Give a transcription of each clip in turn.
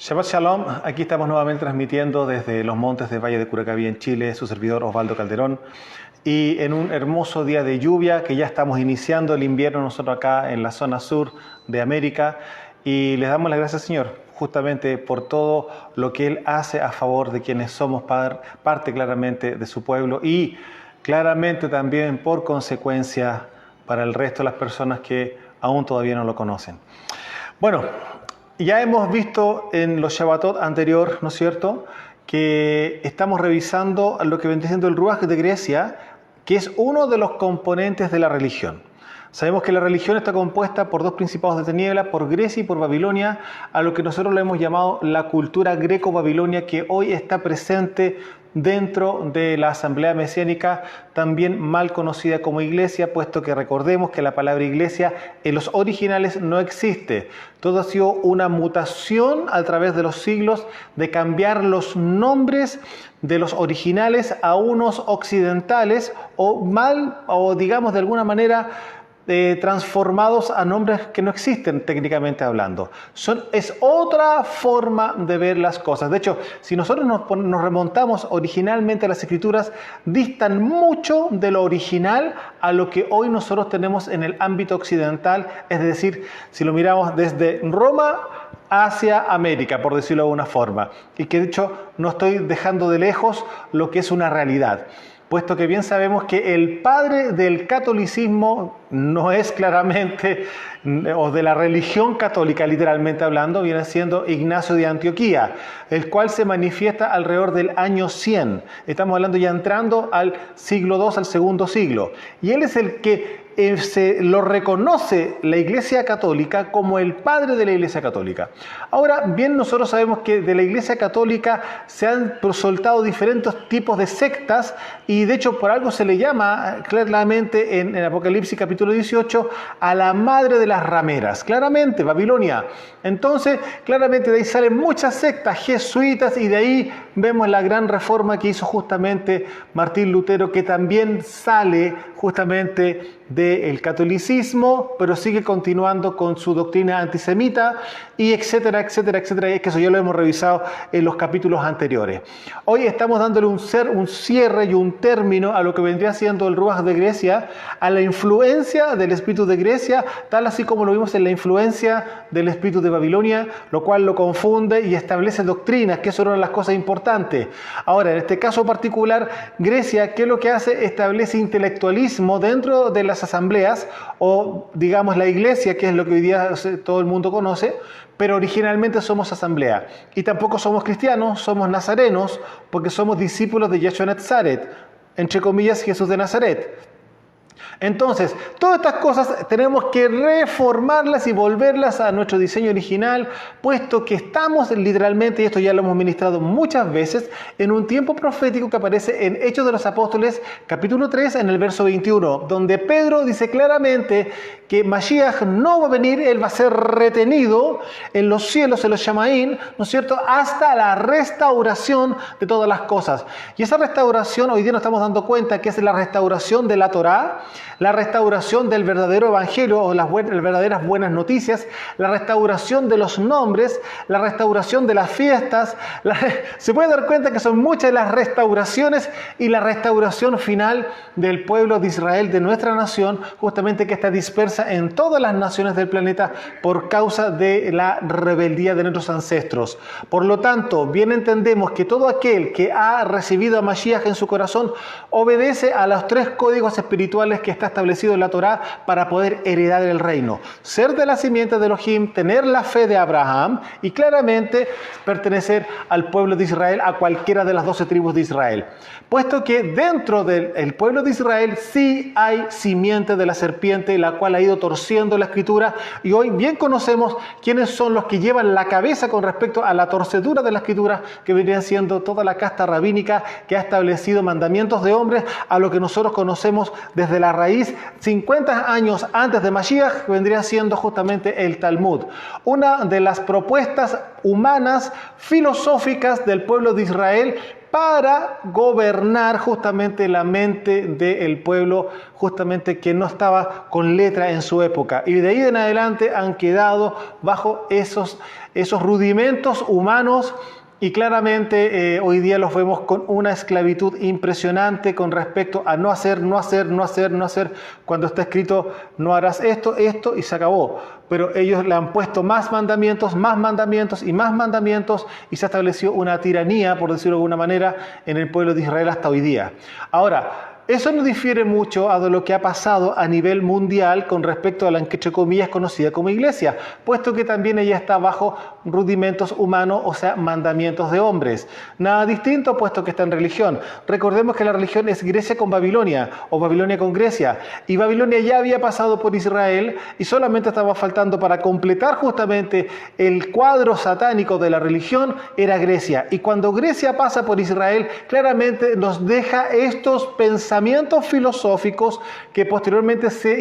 Shabbat Shalom, aquí estamos nuevamente transmitiendo desde los montes de Valle de Curacaví en Chile, su servidor Osvaldo Calderón, y en un hermoso día de lluvia que ya estamos iniciando el invierno nosotros acá en la zona sur de América, y les damos las gracias, Señor, justamente por todo lo que Él hace a favor de quienes somos parte claramente de su pueblo y claramente también por consecuencia para el resto de las personas que aún todavía no lo conocen. Bueno, ya hemos visto en los Shabbatot anterior, ¿no es cierto?, que estamos revisando lo que vendría siendo el Ruach de Grecia, que es uno de los componentes de la religión. Sabemos que la religión está compuesta por dos principados de tiniebla, por Grecia y por Babilonia, a lo que nosotros le hemos llamado la cultura greco-babilonia, que hoy está presente dentro de la Asamblea Mesiánica, también mal conocida como iglesia, puesto que recordemos que la palabra iglesia en los originales no existe. Todo ha sido una mutación a través de los siglos de cambiar los nombres de los originales a unos occidentales o digamos de alguna manera transformados a nombres que no existen técnicamente hablando. Es otra forma de ver las cosas. De hecho, si nosotros nos remontamos originalmente a las escrituras, distan mucho de lo original a lo que hoy nosotros tenemos en el ámbito occidental, es decir, si lo miramos desde Roma hacia América, por decirlo de alguna forma, y que de hecho no estoy dejando de lejos lo que es una realidad, puesto que bien sabemos que el padre del catolicismo no es claramente, o de la religión católica literalmente hablando, viene siendo Ignacio de Antioquía, el cual se manifiesta alrededor del año 100. Estamos hablando ya entrando al siglo II, al segundo siglo. Y él es el que lo reconoce la Iglesia Católica como el padre de la Iglesia Católica. Ahora, bien nosotros sabemos que de la Iglesia Católica se han soltado diferentes tipos de sectas y de hecho por algo se le llama claramente en Apocalipsis capítulo 18 a la madre de las rameras, claramente Babilonia. Entonces, claramente de ahí salen muchas sectas jesuitas y de ahí vemos la gran reforma que hizo justamente Martín Lutero, que también sale justamente del catolicismo, pero sigue continuando con su doctrina antisemita y etcétera, etcétera, etcétera. Es que eso ya lo hemos revisado en los capítulos anteriores. Hoy estamos dándole un cierre y un término a lo que vendría siendo el Ruach de Grecia, a la influencia del espíritu de Grecia, tal así como lo vimos en la influencia del espíritu de Babilonia, lo cual lo confunde y establece doctrinas, que eso era una de las cosas importantes. Ahora, en este caso particular, Grecia, ¿qué es lo que hace? Establece intelectualismo dentro de las asambleas, o digamos la iglesia, que es lo que hoy día todo el mundo conoce, pero originalmente somos asamblea. Y tampoco somos cristianos, somos nazarenos, porque somos discípulos de Yeshua Nazaret, entre comillas Jesús de Nazaret. Entonces, todas estas cosas tenemos que reformarlas y volverlas a nuestro diseño original, puesto que estamos literalmente, y esto ya lo hemos ministrado muchas veces, en un tiempo profético que aparece en Hechos de los Apóstoles, capítulo 3, en el verso 21, donde Pedro dice claramente que Mashiach no va a venir, él va a ser retenido en los cielos, en los Shamaín, ¿no es cierto?, hasta la restauración de todas las cosas. Y esa restauración, hoy día nos estamos dando cuenta que es la restauración de la Torá, la restauración del verdadero evangelio o las verdaderas buenas noticias, la restauración de los nombres, la restauración de las fiestas. Se puede dar cuenta que son muchas las restauraciones y la restauración final del pueblo de Israel, de nuestra nación, justamente que está dispersa en todas las naciones del planeta por causa de la rebeldía de nuestros ancestros. Por lo tanto, bien entendemos que todo aquel que ha recibido a Mashiach en su corazón obedece a los tres códigos espirituales que está establecido en la Torá para poder heredar el reino. Ser de la simiente de Elohim, tener la fe de Abraham y claramente pertenecer al pueblo de Israel, a cualquiera de las 12 tribus de Israel. Puesto que dentro del pueblo de Israel sí hay simiente de la serpiente, la cual ha ido torciendo la escritura, y hoy bien conocemos quiénes son los que llevan la cabeza con respecto a la torcedura de la escritura, que vendrían siendo toda la casta rabínica que ha establecido mandamientos de hombres a lo que nosotros conocemos desde la raíz 50 años antes de Mashiach, que vendría siendo justamente el Talmud. Una de las propuestas humanas, filosóficas del pueblo de Israel, para gobernar justamente la mente del pueblo, justamente que no estaba con letra en su época. Y de ahí en adelante han quedado bajo esos rudimentos humanos. Y claramente hoy día los vemos con una esclavitud impresionante con respecto a no hacer, cuando está escrito no harás esto, y se acabó. Pero ellos le han puesto más mandamientos y más mandamientos y se estableció una tiranía, por decirlo de alguna manera, en el pueblo de Israel hasta hoy día. Ahora, eso no difiere mucho a lo que ha pasado a nivel mundial con respecto a la que, entre comillas, conocida como iglesia, puesto que también ella está bajo rudimentos humanos, o sea, mandamientos de hombres. Nada distinto, puesto que está en religión. Recordemos que la religión es Grecia con Babilonia, o Babilonia con Grecia, y Babilonia ya había pasado por Israel, y solamente estaba faltando para completar justamente el cuadro satánico de la religión, era Grecia. Y cuando Grecia pasa por Israel, claramente nos deja estos pensamientos filosóficos que posteriormente se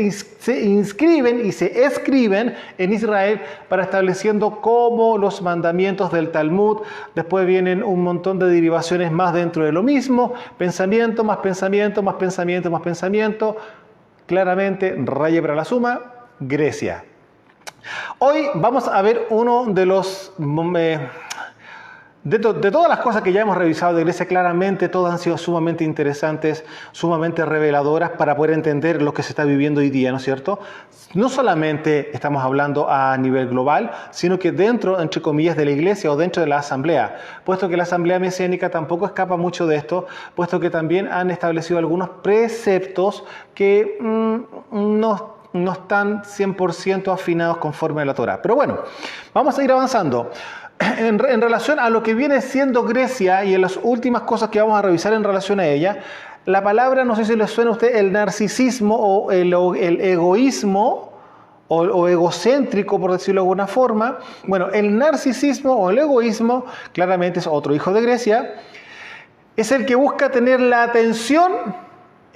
inscriben y se escriben en Israel para estableciendo como los mandamientos del Talmud. Después vienen un montón de derivaciones más dentro de lo mismo, pensamiento, más pensamiento, más pensamiento, más pensamiento. Claramente, raya para la suma, Grecia. Hoy vamos a ver uno de los... De todas las cosas que ya hemos revisado de Grecia, claramente todas han sido sumamente interesantes, sumamente reveladoras para poder entender lo que se está viviendo hoy día, ¿no es cierto? No solamente estamos hablando a nivel global, sino que dentro, entre comillas, de la iglesia o dentro de la asamblea, puesto que la asamblea mesiánica tampoco escapa mucho de esto, puesto que también han establecido algunos preceptos que no están 100% afinados conforme a la Torá. Pero bueno, vamos a ir avanzando. En relación a lo que viene siendo Grecia y en las últimas cosas que vamos a revisar en relación a ella, la palabra, no sé si le suena a usted, el narcisismo o el egoísmo o egocéntrico, por decirlo de alguna forma. Bueno, el narcisismo o el egoísmo, claramente es otro hijo de Grecia, es el que busca tener la atención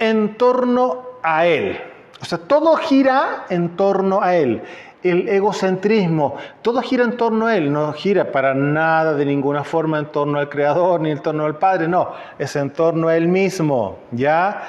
en torno a él. O sea, todo gira en torno a él. El egocentrismo, todo gira en torno a él, no gira para nada de ninguna forma en torno al Creador ni en torno al Padre, no, es en torno a él mismo, ¿ya?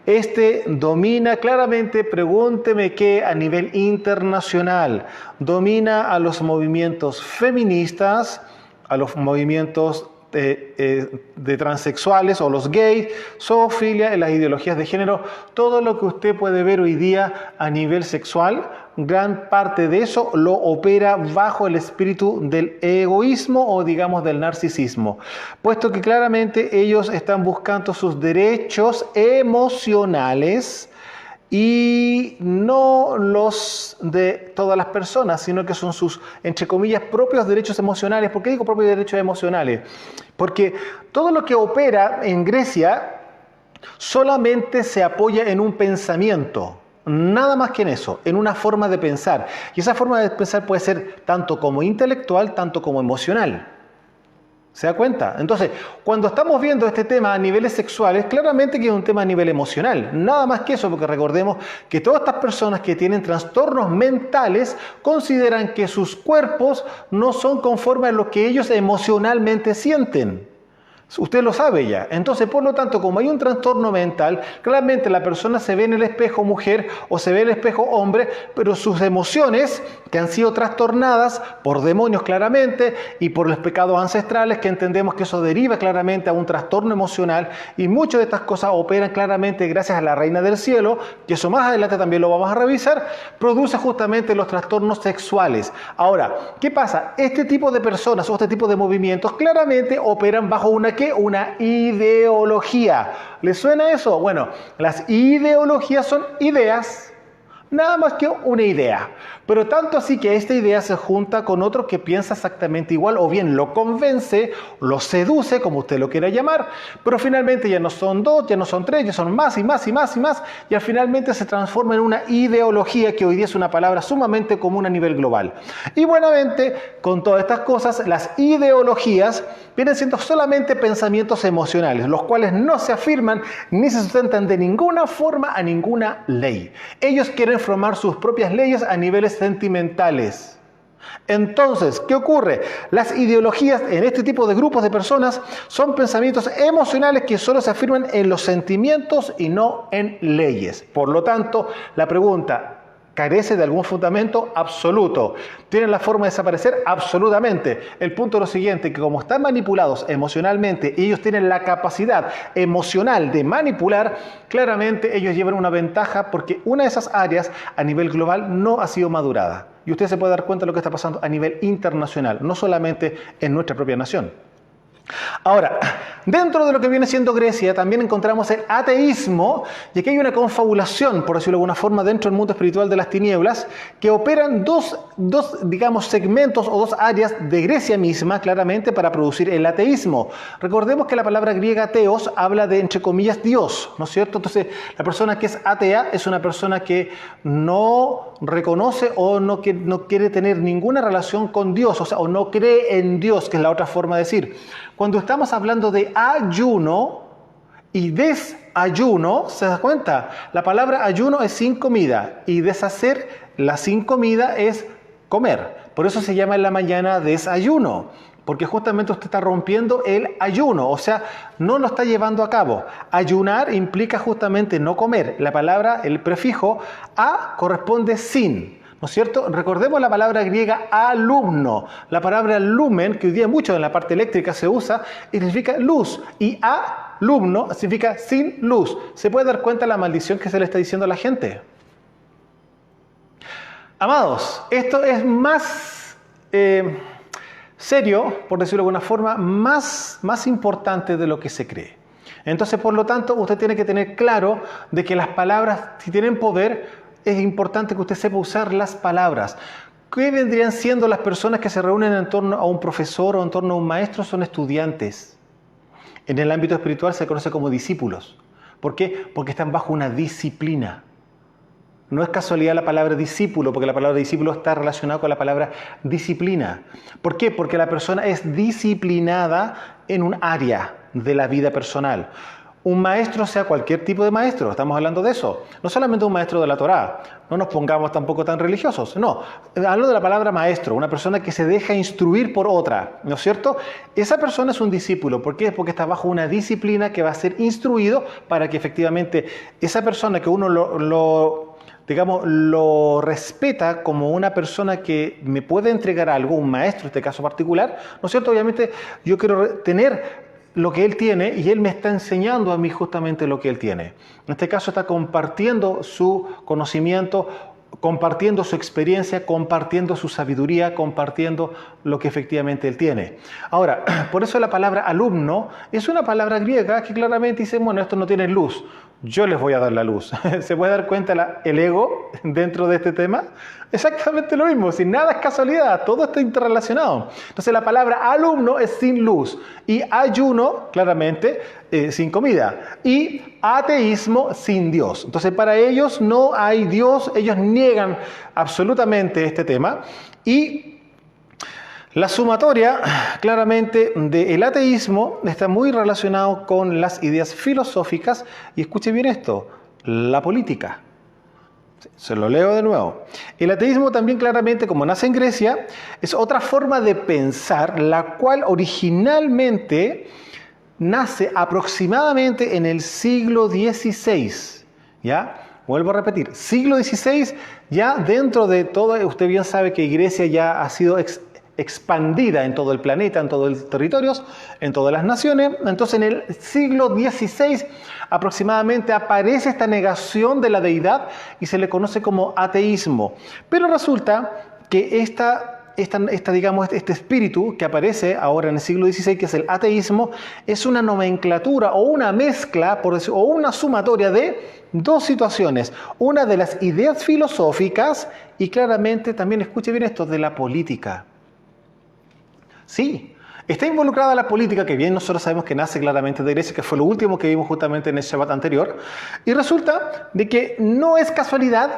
Este domina claramente, pregúnteme qué, a nivel internacional, domina a los movimientos feministas, a los movimientos de transexuales o los gays, zoofilia, en las ideologías de género, todo lo que usted puede ver hoy día a nivel sexual, gran parte de eso lo opera bajo el espíritu del egoísmo o digamos del narcisismo, puesto que claramente ellos están buscando sus derechos emocionales y no los de todas las personas, sino que son sus, entre comillas, propios derechos emocionales. ¿Por qué digo propios derechos emocionales? Porque todo lo que opera en Grecia solamente se apoya en un pensamiento, nada más que en eso, en una forma de pensar. Y esa forma de pensar puede ser tanto como intelectual, tanto como emocional. ¿Se da cuenta? Entonces, cuando estamos viendo este tema a niveles sexuales, claramente que es un tema a nivel emocional. Nada más que eso, porque recordemos que todas estas personas que tienen trastornos mentales consideran que sus cuerpos no son conformes a lo que ellos emocionalmente sienten. Usted lo sabe ya. Entonces, por lo tanto, como hay un trastorno mental, claramente la persona se ve en el espejo mujer o se ve en el espejo hombre, pero sus emociones, que han sido trastornadas por demonios claramente y por los pecados ancestrales, que entendemos que eso deriva claramente a un trastorno emocional, y muchas de estas cosas operan claramente gracias a la Reina del Cielo, que eso más adelante también lo vamos a revisar, produce justamente los trastornos sexuales. Ahora, ¿qué pasa? Este tipo de personas o este tipo de movimientos claramente operan bajo una ideología. ¿Les suena eso? Bueno, las ideologías son ideas, nada más que una idea. Pero tanto así que esta idea se junta con otro que piensa exactamente igual, o bien lo convence, lo seduce, como usted lo quiera llamar, pero finalmente ya no son dos, ya no son tres, ya son más y más y más y más, y finalmente se transforma en una ideología que hoy día es una palabra sumamente común a nivel global. Y buenamente, con todas estas cosas, las ideologías vienen siendo solamente pensamientos emocionales, los cuales no se afirman ni se sustentan de ninguna forma a ninguna ley. Ellos quieren formar sus propias leyes a niveles sentimentales. Entonces, ¿qué ocurre? Las ideologías en este tipo de grupos de personas son pensamientos emocionales que solo se afirman en los sentimientos y no en leyes. Por lo tanto, la pregunta, ¿carece de algún fundamento? Absoluto. ¿Tienen la forma de desaparecer? Absolutamente. El punto es lo siguiente, que como están manipulados emocionalmente y ellos tienen la capacidad emocional de manipular, claramente ellos llevan una ventaja porque una de esas áreas a nivel global no ha sido madurada. Y usted se puede dar cuenta de lo que está pasando a nivel internacional, no solamente en nuestra propia nación. Ahora, dentro de lo que viene siendo Grecia también encontramos el ateísmo, y aquí hay una confabulación, por decirlo de alguna forma, dentro del mundo espiritual de las tinieblas, que operan dos digamos, segmentos o dos áreas de Grecia misma, claramente, para producir el ateísmo. Recordemos que la palabra griega teos habla de, entre comillas, Dios, ¿no es cierto? Entonces, la persona que es atea es una persona que no reconoce o no quiere tener ninguna relación con Dios, o sea, o no cree en Dios, que es la otra forma de decir. Cuando estamos hablando de ayuno y desayuno, ¿se da cuenta? La palabra ayuno es sin comida y deshacer la sin comida es comer. Por eso se llama en la mañana desayuno, porque justamente usted está rompiendo el ayuno, o sea, no lo está llevando a cabo. Ayunar implica justamente no comer. La palabra, el prefijo a corresponde sin. ¿No es cierto? Recordemos la palabra griega alumno. La palabra lumen, que hoy día mucho en la parte eléctrica se usa, y significa luz. Y alumno significa sin luz. ¿Se puede dar cuenta de la maldición que se le está diciendo a la gente? Amados, esto es más serio, por decirlo de alguna forma, más importante de lo que se cree. Entonces, por lo tanto, usted tiene que tener claro de que las palabras, si tienen poder, es importante que usted sepa usar las palabras. ¿Qué vendrían siendo las personas que se reúnen en torno a un profesor o en torno a un maestro? Son estudiantes. En el ámbito espiritual se conoce como discípulos. ¿Por qué? Porque están bajo una disciplina. No es casualidad la palabra discípulo, porque la palabra discípulo está relacionada con la palabra disciplina. ¿Por qué? Porque la persona es disciplinada en un área de la vida personal. Un maestro, sea cualquier tipo de maestro, estamos hablando de eso. No solamente un maestro de la Torá, no nos pongamos tampoco tan religiosos. No, hablo de la palabra maestro, una persona que se deja instruir por otra, ¿no es cierto? Esa persona es un discípulo. ¿Por qué? Porque está bajo una disciplina que va a ser instruido para que efectivamente esa persona que uno lo respeta como una persona que me puede entregar algo, un maestro en este caso particular, ¿no es cierto? Obviamente yo quiero tener lo que él tiene y él me está enseñando a mí justamente lo que él tiene. En este caso está compartiendo su conocimiento, compartiendo su experiencia, compartiendo su sabiduría, compartiendo lo que efectivamente él tiene. Ahora, por eso la palabra alumno es una palabra griega que claramente dice, bueno, esto no tiene luz, yo les voy a dar la luz. ¿Se puede dar cuenta el ego dentro de este tema? Exactamente lo mismo, si nada es casualidad, todo está interrelacionado. Entonces la palabra alumno es sin luz y ayuno, claramente, sin comida, y ateísmo sin Dios. Entonces para ellos no hay Dios, ellos niegan absolutamente este tema y la sumatoria, claramente, del ateísmo está muy relacionado con las ideas filosóficas y escuche bien esto, la política. Se lo leo de nuevo. El ateísmo también claramente, como nace en Grecia, es otra forma de pensar, la cual originalmente nace aproximadamente en el siglo XVI. ¿Ya? Vuelvo a repetir, siglo XVI, ya dentro de todo, usted bien sabe que Grecia ya ha sido expandida en todo el planeta, en todos los territorios, en todas las naciones. Entonces en el siglo XVI aproximadamente aparece esta negación de la deidad y se le conoce como ateísmo. Pero resulta que este espíritu que aparece ahora en el siglo XVI, que es el ateísmo, es una nomenclatura o una mezcla, o una sumatoria de dos situaciones. Una de las ideas filosóficas y claramente también, escuche bien esto, de la política. Sí, está involucrada la política, que bien nosotros sabemos que nace claramente de Grecia, que fue lo último que vimos justamente en el Shabbat anterior. Y resulta de que no es casualidad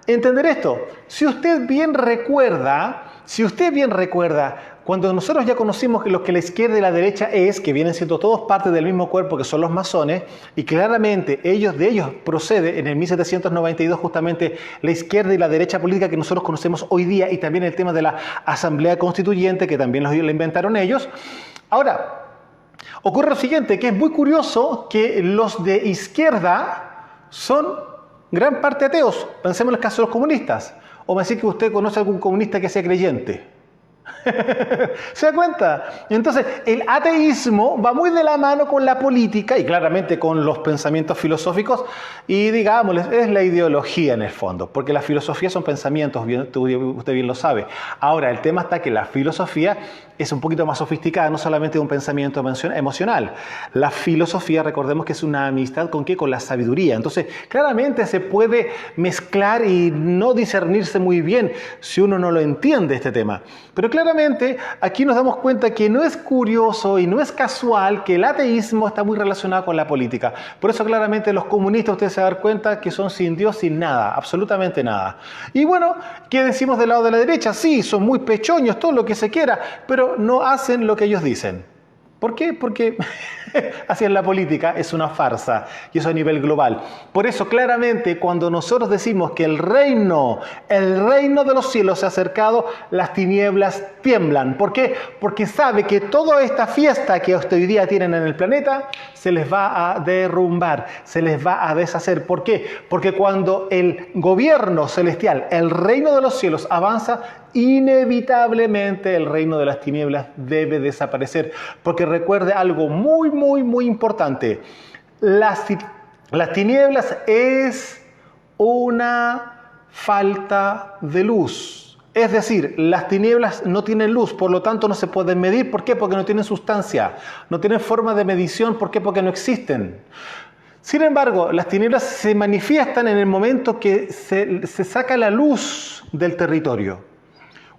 entender esto. Si usted bien recuerda, si usted bien recuerda, cuando nosotros ya conocimos que lo que la izquierda y la derecha es, que vienen siendo todos parte del mismo cuerpo, que son los masones, y claramente de ellos procede en el 1792 justamente la izquierda y la derecha política que nosotros conocemos hoy día, y también el tema de la Asamblea Constituyente, que también lo inventaron ellos. Ahora, ocurre lo siguiente, que es muy curioso que los de izquierda son gran parte ateos. Pensemos en el caso de los comunistas. O me decir que usted conoce a algún comunista que sea creyente. ¿Se da cuenta? Entonces, el ateísmo va muy de la mano con la política y claramente con los pensamientos filosóficos y, digámosles, es la ideología en el fondo, porque la filosofía son pensamientos, usted bien lo sabe. Ahora, el tema está que la filosofía es un poquito más sofisticada, no solamente un pensamiento emocional. La filosofía, recordemos que es una amistad ¿con qué? Con la sabiduría. Entonces, claramente se puede mezclar y no discernirse muy bien si uno no lo entiende este tema. Pero claramente aquí nos damos cuenta que no es curioso y no es casual que el ateísmo está muy relacionado con la política. Por eso claramente los comunistas, ustedes se dan cuenta que son sin Dios, sin nada, absolutamente nada. Y bueno, ¿qué decimos del lado de la derecha? Sí, son muy pechoños, todo lo que se quiera, pero no hacen lo que ellos dicen. ¿Por qué? Porque así es la política, es una farsa, y eso a nivel global. Por eso, claramente, cuando nosotros decimos que el reino de los cielos se ha acercado, las tinieblas tiemblan. ¿Por qué? Porque sabe que toda esta fiesta que hoy día tienen en el planeta se les va a derrumbar, se les va a deshacer. ¿Por qué? Porque cuando el gobierno celestial, el reino de los cielos avanza, inevitablemente el reino de las tinieblas debe desaparecer. Porque recuerde algo muy, muy, muy importante. Las tinieblas es una falta de luz. Es decir, las tinieblas no tienen luz, por lo tanto no se pueden medir. ¿Por qué? Porque no tienen sustancia, no tienen forma de medición. ¿Por qué? Porque no existen. Sin embargo, las tinieblas se manifiestan en el momento que se saca la luz del territorio.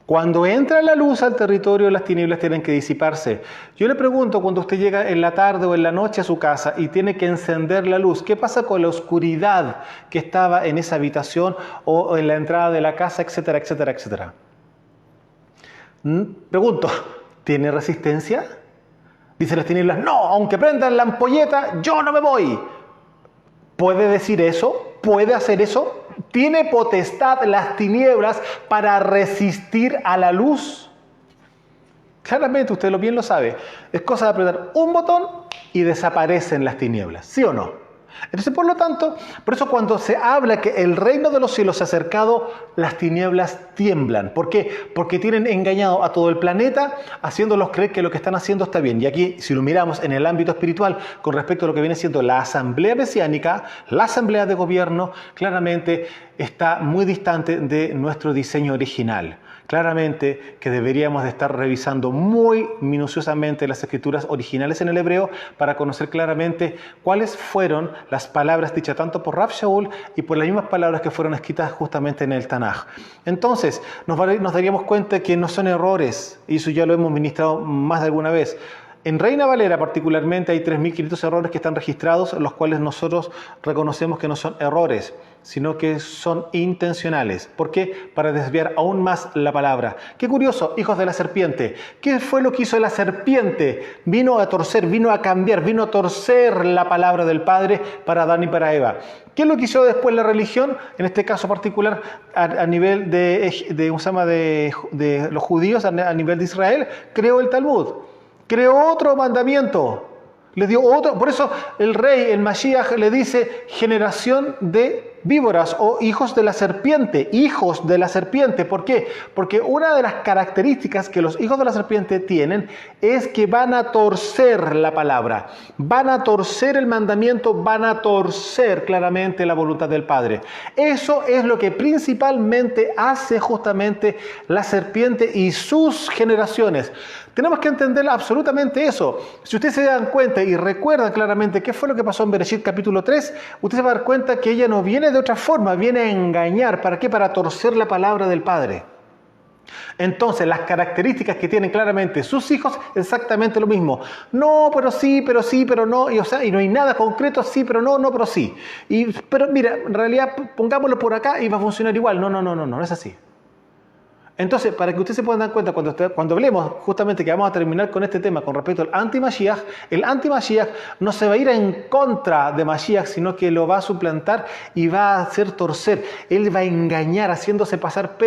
Cuando entra la luz al territorio, las tinieblas tienen que disiparse. Yo le pregunto, cuando usted llega en la tarde o en la noche a su casa y tiene que encender la luz, ¿qué pasa con la oscuridad que estaba en esa habitación o en la entrada de la casa, etcétera, etcétera, etcétera? Pregunto, ¿tiene resistencia? Dicen las tinieblas, no, aunque prendan la ampolleta, yo no me voy. ¿Puede decir eso? ¿Puede hacer eso? ¿Tiene potestad las tinieblas para resistir a la luz? Claramente, usted bien lo sabe. Es cosa de apretar un botón y desaparecen las tinieblas. ¿Sí o no? Entonces, por lo tanto, por eso cuando se habla que el reino de los cielos se ha acercado, las tinieblas tiemblan. ¿Por qué? Porque tienen engañado a todo el planeta, haciéndolos creer que lo que están haciendo está bien. Y aquí, si lo miramos en el ámbito espiritual, con respecto a lo que viene siendo la asamblea mesiánica, la asamblea de gobierno, claramente está muy distante de nuestro diseño original. Claramente que deberíamos de estar revisando muy minuciosamente las escrituras originales en el hebreo para conocer claramente cuáles fueron las palabras dichas tanto por Rav Shaul y por las mismas palabras que fueron escritas justamente en el Tanaj. Entonces, nos daríamos cuenta que no son errores, y eso ya lo hemos ministrado más de alguna vez. En Reina Valera particularmente hay 3.500 errores que están registrados, los cuales nosotros reconocemos que no son errores, sino que son intencionales. ¿Por qué? Para desviar aún más la palabra. Qué curioso, hijos de la serpiente. ¿Qué fue lo que hizo la serpiente? Vino a torcer, vino a cambiar, vino a torcer la palabra del Padre para Adán y para Eva. ¿Qué es lo que hizo después la religión? En este caso particular, a nivel de los judíos, a nivel de Israel, creó el Talmud. Creó otro mandamiento, le dio otro. Por eso el rey, el Mashiach, le dice generación de víboras o hijos de la serpiente, hijos de la serpiente. ¿Por qué? Porque una de las características que los hijos de la serpiente tienen es que van a torcer la palabra, van a torcer el mandamiento, van a torcer claramente la voluntad del Padre. Eso es lo que principalmente hace justamente la serpiente y sus generaciones. Tenemos que entender absolutamente eso. Si ustedes se dan cuenta y recuerdan claramente qué fue lo que pasó en Bereshit capítulo 3, usted se va a dar cuenta que ella no viene de otra forma, viene a engañar. ¿Para qué? Para torcer la palabra del Padre. Entonces, las características que tienen claramente sus hijos, exactamente lo mismo. No, pero sí, pero no. Y no hay nada concreto, sí, pero no, no, pero sí. Pero mira, en realidad pongámoslo por acá y va a funcionar igual. No es así. Entonces, para que ustedes se puedan dar cuenta, cuando hablemos justamente que vamos a terminar con este tema con respecto al anti-Mashiach, el anti-Mashiach no se va a ir en contra de Mashiach, sino que lo va a suplantar y va a hacer torcer. Él va a engañar, haciéndose pasar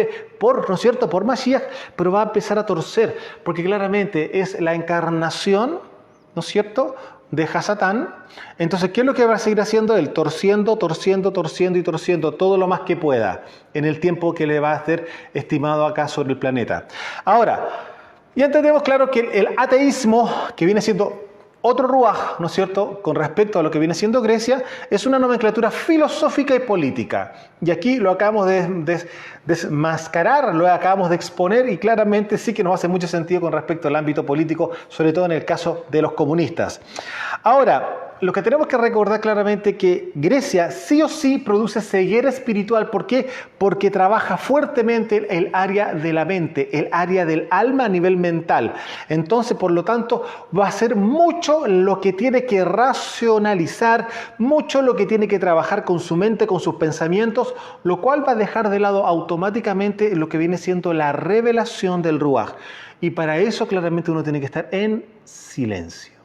por, ¿no es cierto?, por Mashiach, pero va a empezar a torcer, porque claramente es la encarnación, ¿no es cierto?, de Hasatán. Entonces, ¿qué es lo que va a seguir haciendo él? Torciendo todo lo más que pueda en el tiempo que le va a ser estimado acá sobre el planeta. Ahora, ya entendemos claro que el ateísmo, que viene siendo otro ruaj, ¿no es cierto?, con respecto a lo que viene siendo Grecia, es una nomenclatura filosófica y política. Y aquí lo acabamos de desmascarar, lo acabamos de exponer y claramente sí que nos hace mucho sentido con respecto al ámbito político, sobre todo en el caso de los comunistas. Ahora, lo que tenemos que recordar claramente que Grecia sí o sí produce ceguera espiritual. ¿Por qué? Porque trabaja fuertemente el área de la mente, el área del alma a nivel mental. Entonces, por lo tanto, va a ser mucho lo que tiene que racionalizar, mucho lo que tiene que trabajar con su mente, con sus pensamientos, lo cual va a dejar de lado automáticamente lo que viene siendo la revelación del Ruaj. Y para eso claramente uno tiene que estar en silencio.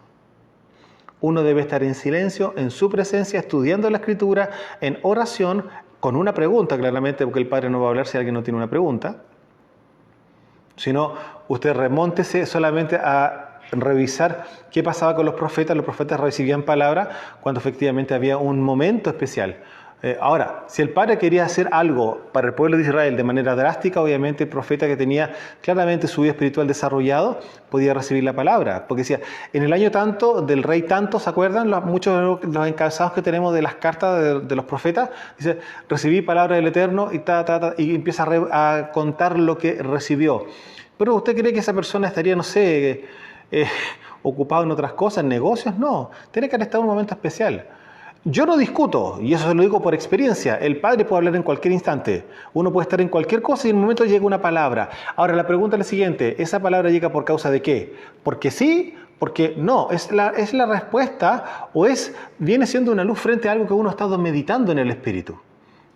Uno debe estar en silencio, en su presencia, estudiando la Escritura, en oración, con una pregunta, claramente, porque el Padre no va a hablar si alguien no tiene una pregunta. Sino, usted remóntese solamente a revisar qué pasaba con los profetas. Los profetas recibían palabra cuando efectivamente había un momento especial. Ahora, si el Padre quería hacer algo para el pueblo de Israel de manera drástica, obviamente el profeta que tenía claramente su vida espiritual desarrollado podía recibir la palabra. Porque decía, en el año tanto, del rey tanto, ¿se acuerdan? Muchos de los encabezados que tenemos de las cartas de los profetas, dice, recibí palabra del Eterno y empieza a contar lo que recibió. Pero ¿usted cree que esa persona estaría, no sé, ocupado en otras cosas, en negocios? No, tiene que haber estado en un momento especial. Yo no discuto, y eso se lo digo por experiencia, el Padre puede hablar en cualquier instante, uno puede estar en cualquier cosa y en un momento llega una palabra. Ahora la pregunta es la siguiente, ¿esa palabra llega por causa de qué? ¿Porque sí? Porque no, es la respuesta o viene siendo una luz frente a algo que uno ha estado meditando en el Espíritu,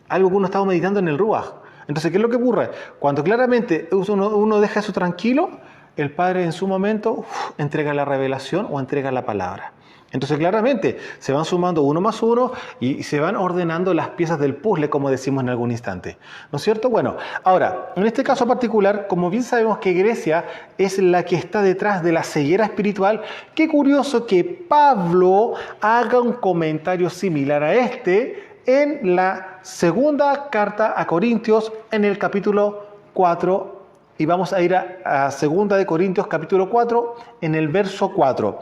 algo que uno ha estado meditando en el Ruaj. Entonces, ¿qué es lo que ocurre? Cuando claramente uno deja eso tranquilo, el Padre en su momento entrega la revelación o entrega la palabra. Entonces claramente se van sumando uno más uno y se van ordenando las piezas del puzzle, como decimos en algún instante. ¿No es cierto? Bueno, ahora, en este caso particular, como bien sabemos que Grecia es la que está detrás de la ceguera espiritual, qué curioso que Pablo haga un comentario similar a este en la segunda carta a Corintios, en el capítulo 4, y vamos a ir a 2 de Corintios capítulo 4, en el verso 4.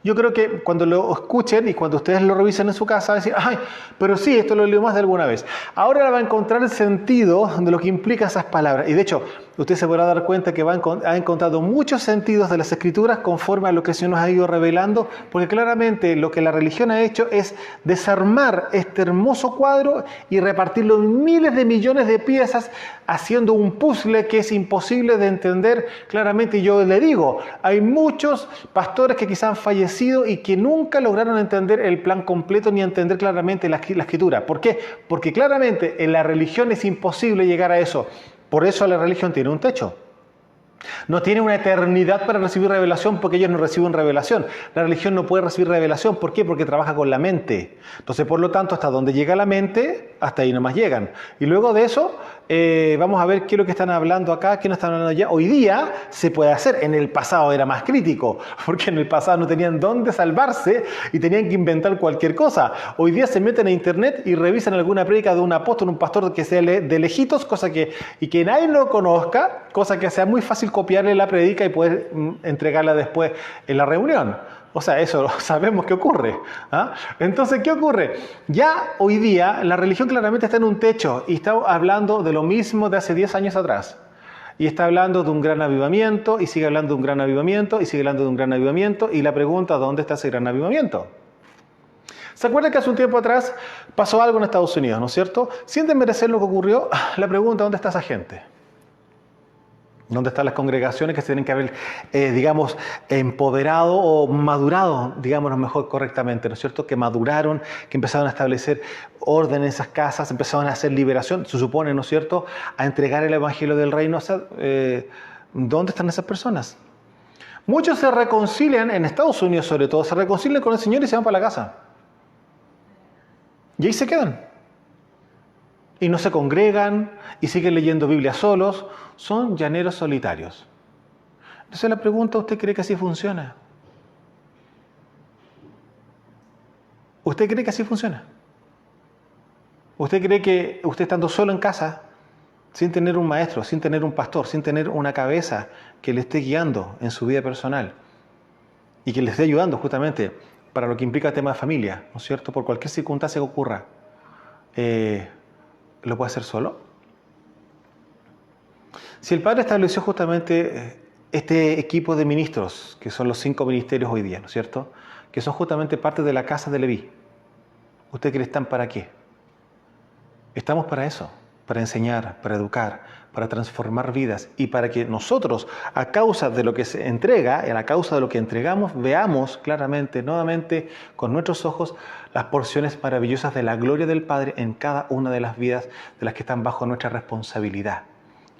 Yo creo que cuando lo escuchen y cuando ustedes lo revisen en su casa, van a decir, ay, pero sí, esto lo leo más de alguna vez. Ahora va a encontrar el sentido de lo que implica esas palabras. Y de hecho, usted se podrá dar cuenta que ha encontrado muchos sentidos de las Escrituras conforme a lo que el Señor nos ha ido revelando, porque claramente lo que la religión ha hecho es desarmar este hermoso cuadro y repartirlo en miles de millones de piezas, haciendo un puzzle que es imposible de entender claramente. Y yo le digo, hay muchos pastores que quizás han fallecido y que nunca lograron entender el plan completo ni entender claramente la Escritura. ¿Por qué? Porque claramente en la religión es imposible llegar a eso. Por eso la religión tiene un techo. No tiene una eternidad para recibir revelación porque ellos no reciben revelación. La religión no puede recibir revelación. ¿Por qué? Porque trabaja con la mente. Entonces, por lo tanto, hasta donde llega la mente, hasta ahí nomás llegan. Y luego de eso, vamos a ver qué es lo que están hablando acá, qué no están hablando allá. Hoy día se puede hacer. En el pasado era más crítico, porque en el pasado no tenían dónde salvarse y tenían que inventar cualquier cosa. Hoy día se meten a internet y revisan alguna prédica de un apóstol, un pastor que sea de lejitos, y que nadie lo conozca, cosa que sea muy fácil copiarle la prédica y poder entregarla después en la reunión. O sea, eso sabemos que ocurre. ¿Ah? Entonces, ¿qué ocurre? Ya hoy día la religión claramente está en un techo y está hablando de lo mismo de hace 10 años atrás. Y está hablando de un gran avivamiento y sigue hablando de un gran avivamiento y sigue hablando de un gran avivamiento. Y la pregunta, ¿dónde está ese gran avivamiento? ¿Se acuerdan que hace un tiempo atrás pasó algo en Estados Unidos, ¿no es cierto? Sin desmerecer lo que ocurrió, la pregunta, ¿dónde está esa gente? ¿Dónde están las congregaciones que se tienen que haber, digamos, empoderado o madurado, digámoslo mejor correctamente, ¿no es cierto? Que maduraron, que empezaron a establecer orden en esas casas, empezaron a hacer liberación, se supone, ¿no es cierto?, a entregar el evangelio del reino. O sea, ¿dónde están esas personas? Muchos se reconcilian, en Estados Unidos sobre todo, se reconcilian con el Señor y se van para la casa. Y ahí se quedan. Y no se congregan y siguen leyendo Biblia solos. Son llaneros solitarios. Entonces la pregunta, ¿usted cree que así funciona? ¿Usted cree que así funciona? ¿Usted cree que usted estando solo en casa, sin tener un maestro, sin tener un pastor, sin tener una cabeza que le esté guiando en su vida personal y que le esté ayudando justamente para lo que implica el tema de familia, ¿no es cierto? Por cualquier circunstancia que ocurra, ¿lo puede hacer solo? Si el Padre estableció justamente este equipo de ministros, que son los 5 ministerios hoy día, ¿no es cierto?, que son justamente parte de la casa de Leví, ¿usted cree que están para qué? Estamos para eso, para enseñar, para educar, para transformar vidas y para que nosotros, a causa de lo que se entrega, a causa de lo que entregamos, veamos claramente, nuevamente, con nuestros ojos, las porciones maravillosas de la gloria del Padre en cada una de las vidas de las que están bajo nuestra responsabilidad.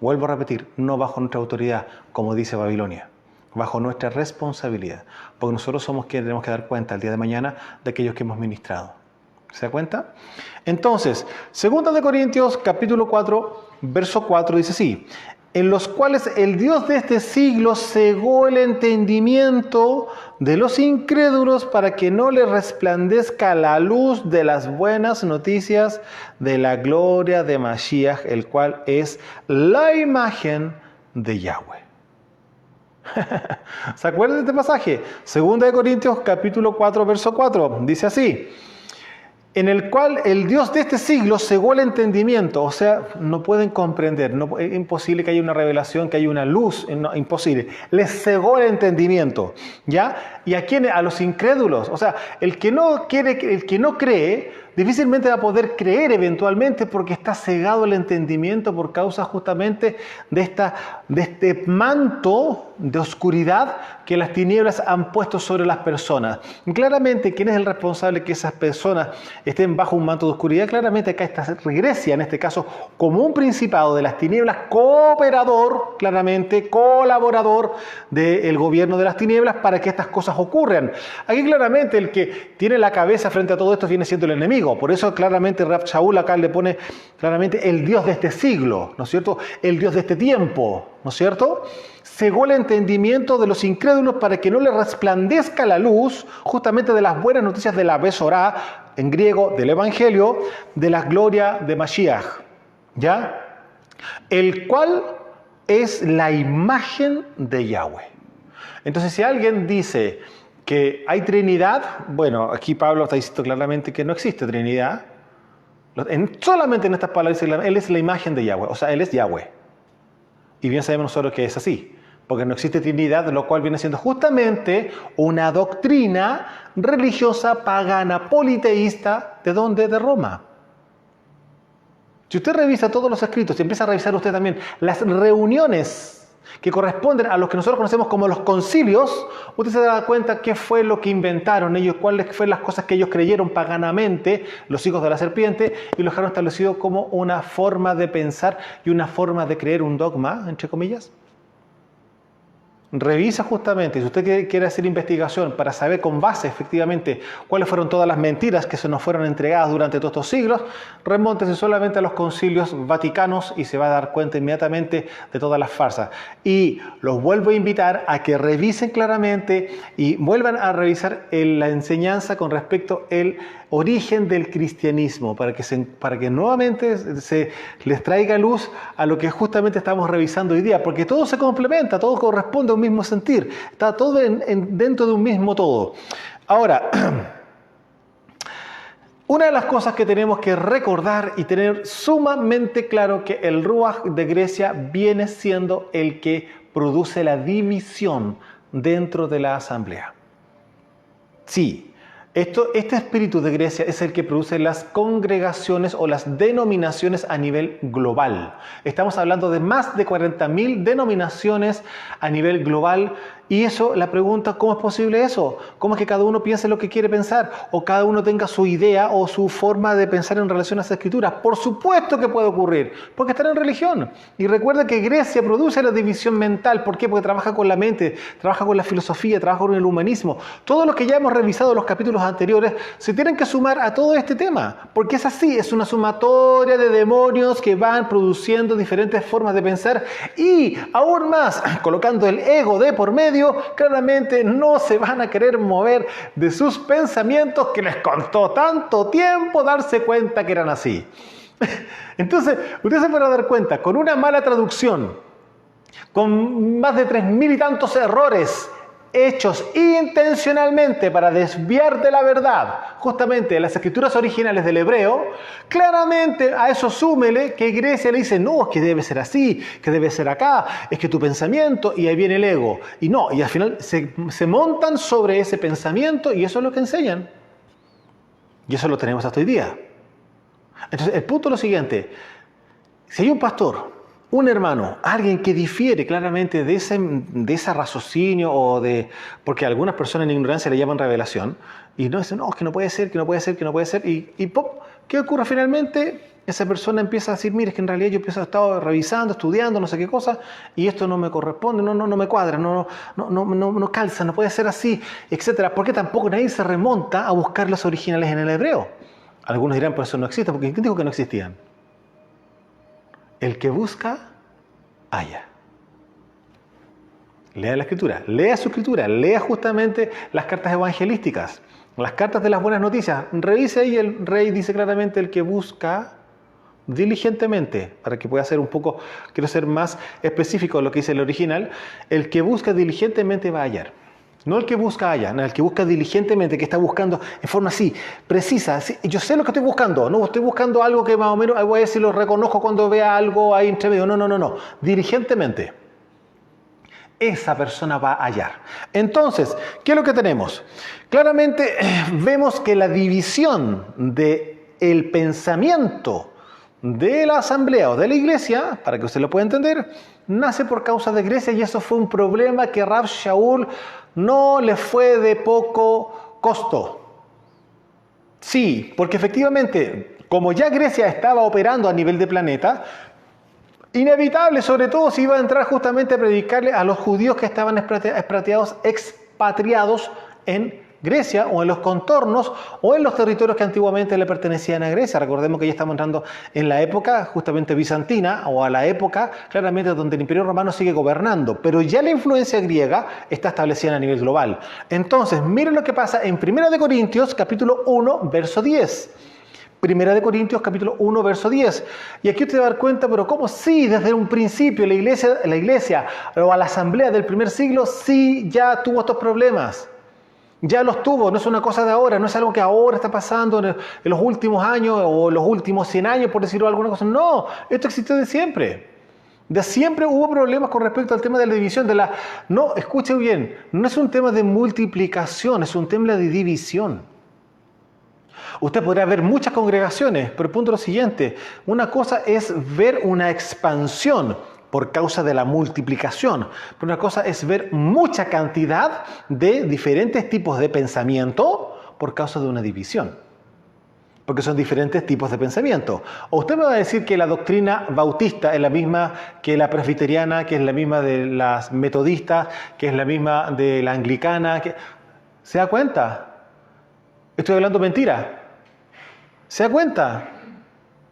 Vuelvo a repetir, no bajo nuestra autoridad, como dice Babilonia, bajo nuestra responsabilidad, porque nosotros somos quienes tenemos que dar cuenta el día de mañana de aquellos que hemos ministrado. ¿Se da cuenta? Entonces, 2 Corintios capítulo 4, verso 4 dice así: en los cuales el Dios de este siglo cegó el entendimiento de los incrédulos para que no les resplandezca la luz de las buenas noticias de la gloria de Mashiach, el cual es la imagen de Yahweh. ¿Se acuerdan de este pasaje? 2 Corintios capítulo 4, verso 4, dice así: en el cual el Dios de este siglo cegó el entendimiento, o sea, no pueden comprender, es imposible que haya una revelación, que haya una luz, no, imposible. Les cegó el entendimiento, ¿ya? ¿Y a quiénes? A los incrédulos. O sea, el que no cree, difícilmente va a poder creer eventualmente porque está cegado el entendimiento por causa justamente de este manto de oscuridad que las tinieblas han puesto sobre las personas. Y claramente, ¿quién es el responsable que esas personas estén bajo un manto de oscuridad? Claramente acá está Grecia, en este caso, como un principado de las tinieblas, cooperador, claramente, colaborador del gobierno de las tinieblas para que estas cosas ocurran. Aquí claramente el que tiene la cabeza frente a todo esto viene siendo el enemigo. Por eso claramente Rab Shaul acá le pone claramente el Dios de este siglo, ¿no es cierto? El Dios de este tiempo, ¿no es cierto? Cegó el entendimiento de los incrédulos para que no les resplandezca la luz justamente de las buenas noticias de la Besorá, en griego, del Evangelio, de la gloria de Mashiach, ¿ya? El cual es la imagen de Yahweh. Entonces, si alguien dice que hay Trinidad, bueno, aquí Pablo está diciendo claramente que no existe Trinidad. Solamente en estas palabras, Él es la imagen de Yahweh, o sea, Él es Yahweh. Y bien sabemos nosotros que es así, porque no existe Trinidad, lo cual viene siendo justamente una doctrina religiosa, pagana, politeísta, ¿de dónde? De Roma. Si usted revisa todos los escritos y empieza a revisar usted también las reuniones que corresponden a los que nosotros conocemos como los concilios, usted se da cuenta qué fue lo que inventaron ellos, cuáles fueron las cosas que ellos creyeron paganamente, los hijos de la serpiente, y lo dejaron establecido como una forma de pensar y una forma de creer, un dogma, entre comillas. Revisa justamente, si usted quiere hacer investigación para saber con base efectivamente cuáles fueron todas las mentiras que se nos fueron entregadas durante todos estos siglos, remóntese solamente a los concilios vaticanos y se va a dar cuenta inmediatamente de todas las farsas. Y los vuelvo a invitar a que revisen claramente y vuelvan a revisar la enseñanza con respecto al origen del cristianismo, para que nuevamente se les traiga luz a lo que justamente estamos revisando hoy día, porque todo se complementa, todo corresponde a un mismo sentir, está todo dentro de un mismo todo. Ahora, una de las cosas que tenemos que recordar y tener sumamente claro que el Ruach de Grecia viene siendo el que produce la división dentro de la asamblea. Sí, Este espíritu de Grecia es el que produce las congregaciones o las denominaciones a nivel global. Estamos hablando de más de 40.000 denominaciones a nivel global. Y eso, la pregunta, ¿cómo es posible eso? ¿Cómo es que cada uno piense lo que quiere pensar? ¿O cada uno tenga su idea o su forma de pensar en relación a las Escrituras? Por supuesto que puede ocurrir, porque están en religión. Y recuerda que Grecia produce la división mental. ¿Por qué? Porque trabaja con la mente, trabaja con la filosofía, trabaja con el humanismo. Todos los que ya hemos revisado en los capítulos anteriores se tienen que sumar a todo este tema. Porque es así, es una sumatoria de demonios que van produciendo diferentes formas de pensar. Y aún más, colocando el ego de por medio, claramente no se van a querer mover de sus pensamientos que les costó tanto tiempo darse cuenta que eran así. Entonces, ustedes se van a dar cuenta, con una mala traducción, con más de 3.000 y tantos errores hechos intencionalmente para desviar de la verdad, justamente de las escrituras originales del hebreo, claramente a eso súmele que Grecia le dice, no, es que debe ser así, que debe ser acá, es que tu pensamiento, y ahí viene el ego. Y no, y al final se montan sobre ese pensamiento y eso es lo que enseñan. Y eso lo tenemos hasta hoy día. Entonces, el punto es lo siguiente, si hay un pastor, un hermano, alguien que difiere claramente de ese raciocinio o de... Porque algunas personas en ignorancia le llaman revelación y no dicen, no, es que no puede ser, que no puede ser, que no puede ser. Y ¡pop! ¿Qué ocurre finalmente? Esa persona empieza a decir, mire, es que en realidad yo he estado revisando, estudiando, no sé qué cosa, y esto no me corresponde, no me cuadra, no calza, no puede ser así, etcétera. Porque tampoco nadie se remonta a buscar los originales en el hebreo. Algunos dirán, pues eso no existe, porque ¿quién dijo que no existían? El que busca, halla. Lea la Escritura, lea su Escritura, lea justamente las cartas evangelísticas, las cartas de las buenas noticias. Revise ahí, el rey dice claramente el que busca diligentemente, para que pueda ser un poco, quiero ser más específico de lo que dice el original, el que busca diligentemente va a hallar. No el que busca halla, no, el que busca diligentemente, que está buscando en forma así, precisa. Así, yo sé lo que estoy buscando, no estoy buscando algo que más o menos, voy a ver si lo reconozco cuando vea algo ahí entre medio. No. Diligentemente. Esa persona va a hallar. Entonces, ¿qué es lo que tenemos? Claramente vemos que la división del pensamiento de la asamblea o de la iglesia, para que usted lo pueda entender, nace por causa de Grecia y eso fue un problema que Rav Shaul no le fue de poco costo. Sí, porque efectivamente, como ya Grecia estaba operando a nivel de planeta, inevitable, sobre todo si iba a entrar justamente a predicarle a los judíos que estaban expatriados en Grecia o en los contornos o en los territorios que antiguamente le pertenecían a Grecia. Recordemos que ya estamos entrando en la época justamente bizantina o a la época claramente donde el Imperio Romano sigue gobernando, pero ya la influencia griega está establecida a nivel global. Entonces, miren lo que pasa en 1 Corintios capítulo 1, verso 10. 1 Corintios capítulo 1, verso 10. Y aquí usted va a dar cuenta, pero ¿cómo? Sí, desde un principio la iglesia o la asamblea del primer siglo sí ya tuvo estos problemas. Ya los tuvo, no es una cosa de ahora, no es algo que ahora está pasando en los últimos años o los últimos 100 años, por decirlo alguna cosa. No, esto existió de siempre. De siempre hubo problemas con respecto al tema de la división. No, escuche bien, no es un tema de multiplicación, es un tema de división. Usted podrá ver muchas congregaciones, pero el punto es lo siguiente. Una cosa es ver una expansión por causa de la multiplicación, pero una cosa es ver mucha cantidad de diferentes tipos de pensamiento por causa de una división. Porque son diferentes tipos de pensamiento. O usted me va a decir que la doctrina bautista es la misma que la presbiteriana, que es la misma de las metodistas, que es la misma de la anglicana. ¿Se da cuenta? Estoy hablando mentira. ¿Se da cuenta?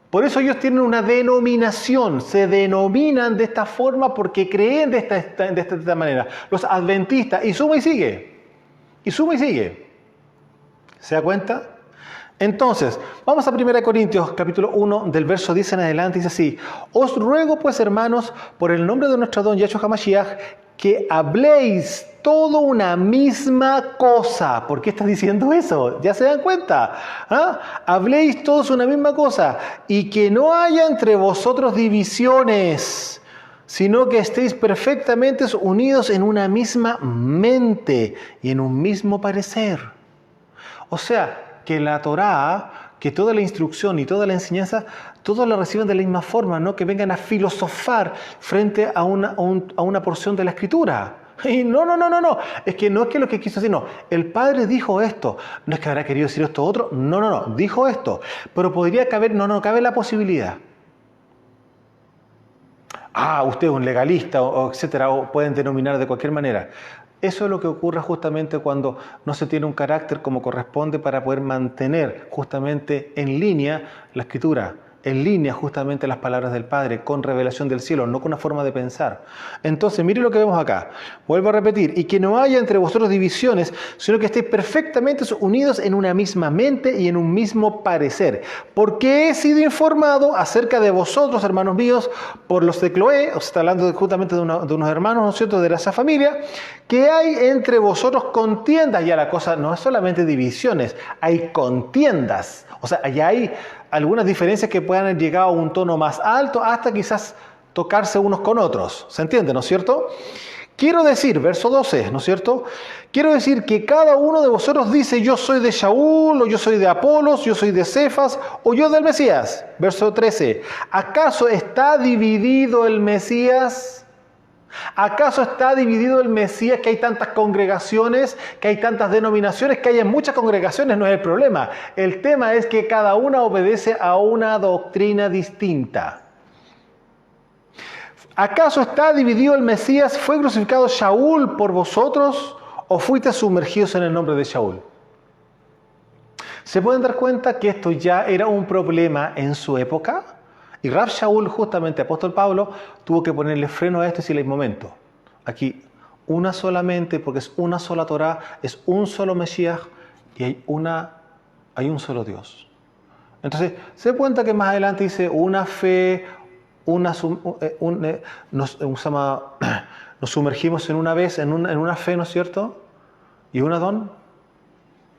Por eso ellos tienen una denominación, se denominan de esta forma porque creen de esta manera. Los adventistas, y suma y sigue. Y suma y sigue. ¿Se da cuenta? Entonces, vamos a 1 Corintios capítulo 1 del verso 10 en adelante, dice así: Os ruego pues, hermanos, por el nombre de nuestro don Yahshua HaMashiach, que habléis todo una misma cosa. ¿Por qué está diciendo eso? ¿Ya se dan cuenta? Habléis todos una misma cosa y que no haya entre vosotros divisiones, sino que estéis perfectamente unidos en una misma mente y en un mismo parecer. O sea, que la Torá, que toda la instrucción y toda la enseñanza, todos la reciben de la misma forma, no que vengan a filosofar frente a una porción de la Escritura. Y no. Es que no es que lo que quiso decir, no. El Padre dijo esto. No es que habrá querido decir esto otro. No. Dijo esto. Pero podría caber, no cabe la posibilidad. Usted es un legalista, o etcétera, o pueden denominar de cualquier manera. Eso es lo que ocurre justamente cuando no se tiene un carácter como corresponde para poder mantener justamente en línea la Escritura, en línea justamente las palabras del Padre, con revelación del cielo, no con una forma de pensar. Entonces, mire lo que vemos acá. Vuelvo a repetir, y que no haya entre vosotros divisiones, sino que estéis perfectamente unidos en una misma mente y en un mismo parecer. Porque he sido informado acerca de vosotros, hermanos míos, por los de Cloé, os está hablando justamente de unos hermanos, ¿no es cierto?, de esa familia, que hay entre vosotros contiendas. Ya la cosa no es solamente divisiones, hay contiendas. O sea, ya hay algunas diferencias que puedan haber llegado a un tono más alto hasta quizás tocarse unos con otros. ¿Se entiende, no es cierto? Quiero decir, verso 12, ¿no es cierto? Quiero decir que cada uno de vosotros dice, yo soy de Shaul, o yo soy de Apolos, yo soy de Cefas, o yo del Mesías. Verso 13, ¿acaso está dividido el Mesías? ¿Acaso está dividido el Mesías, que hay tantas congregaciones, que hay tantas denominaciones, que hay en muchas congregaciones? No es el problema. El tema es que cada una obedece a una doctrina distinta. ¿Acaso está dividido el Mesías? ¿Fue crucificado Shaul por vosotros o fuiste sumergidos en el nombre de Shaul? ¿Se pueden dar cuenta que esto ya era un problema en su época? Y Rab Shaul, justamente apóstol Pablo, tuvo que ponerle freno a esto y decirle: momento, aquí una solamente, porque es una sola Torá, es un solo Mesías y hay un solo Dios. Entonces, se da cuenta que más adelante dice una fe, nos sumergimos en una vez, en una fe, ¿no es cierto? Y una don.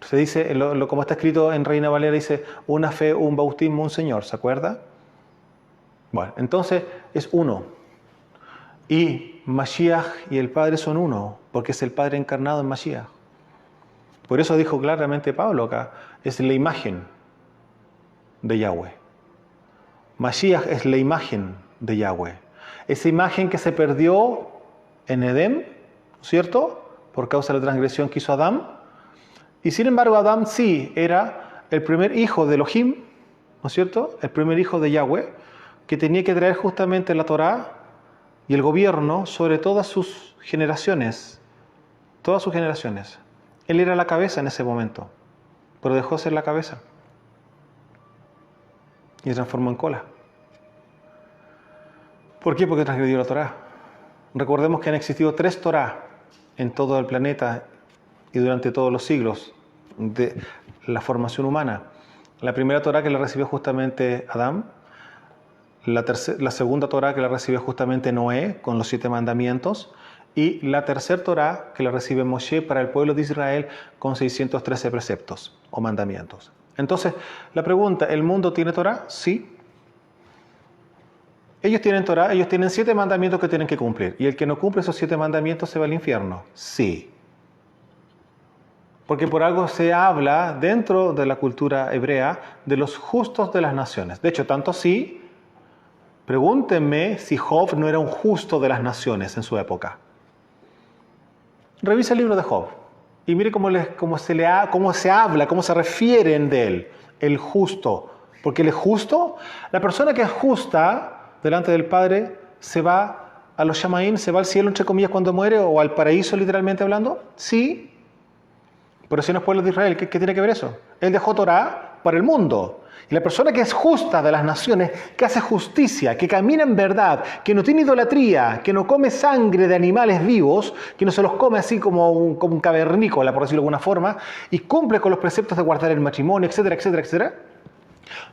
Se dice, como está escrito en Reina Valera, dice una fe, un bautismo, un Señor, ¿se acuerda? Bueno, entonces es uno. Y Mashiach y el Padre son uno, porque es el Padre encarnado en Mashiach. Por eso dijo claramente Pablo acá, es la imagen de Yahweh. Mashiach es la imagen de Yahweh. Esa imagen que se perdió en Edén, ¿cierto? Por causa de la transgresión que hizo Adán. Y sin embargo Adán sí era el primer hijo de Elohim, ¿no es cierto? El primer hijo de Yahweh, que tenía que traer justamente la Torá y el gobierno sobre todas sus generaciones. Todas sus generaciones. Él era la cabeza en ese momento, pero dejó de ser la cabeza y se transformó en cola. ¿Por qué? Porque transgredió la Torá. Recordemos que han existido 3 Torá en todo el planeta y durante todos los siglos de la formación humana. La primera Torá que la recibió justamente Adán, la segunda Torá que la recibió justamente Noé con los 7 mandamientos, y la tercera Torá que la recibe Moshe para el pueblo de Israel con 613 preceptos o mandamientos. Entonces, la pregunta, ¿el mundo tiene Torá? Sí. Ellos tienen Torá, ellos tienen 7 mandamientos que tienen que cumplir. ¿Y el que no cumple esos 7 mandamientos se va al infierno? Sí. Porque por algo se habla dentro de la cultura hebrea de los justos de las naciones. De hecho, tanto así, pregúntenme si Job no era un justo de las naciones en su época. Revisa el libro de Job y mire cómo se habla, cómo se refieren de él, el justo. Porque él es justo. La persona que es justa delante del Padre se va a los Shamaim, se va al cielo, entre comillas, cuando muere, o al paraíso, literalmente hablando. Sí. Pero si no es pueblo de Israel, ¿qué tiene que ver eso? Él dejó Torá para el mundo. Y la persona que es justa de las naciones, que hace justicia, que camina en verdad, que no tiene idolatría, que no come sangre de animales vivos, que no se los come así como un cavernícola, por decirlo de alguna forma, y cumple con los preceptos de guardar el matrimonio, etcétera, etcétera, etcétera.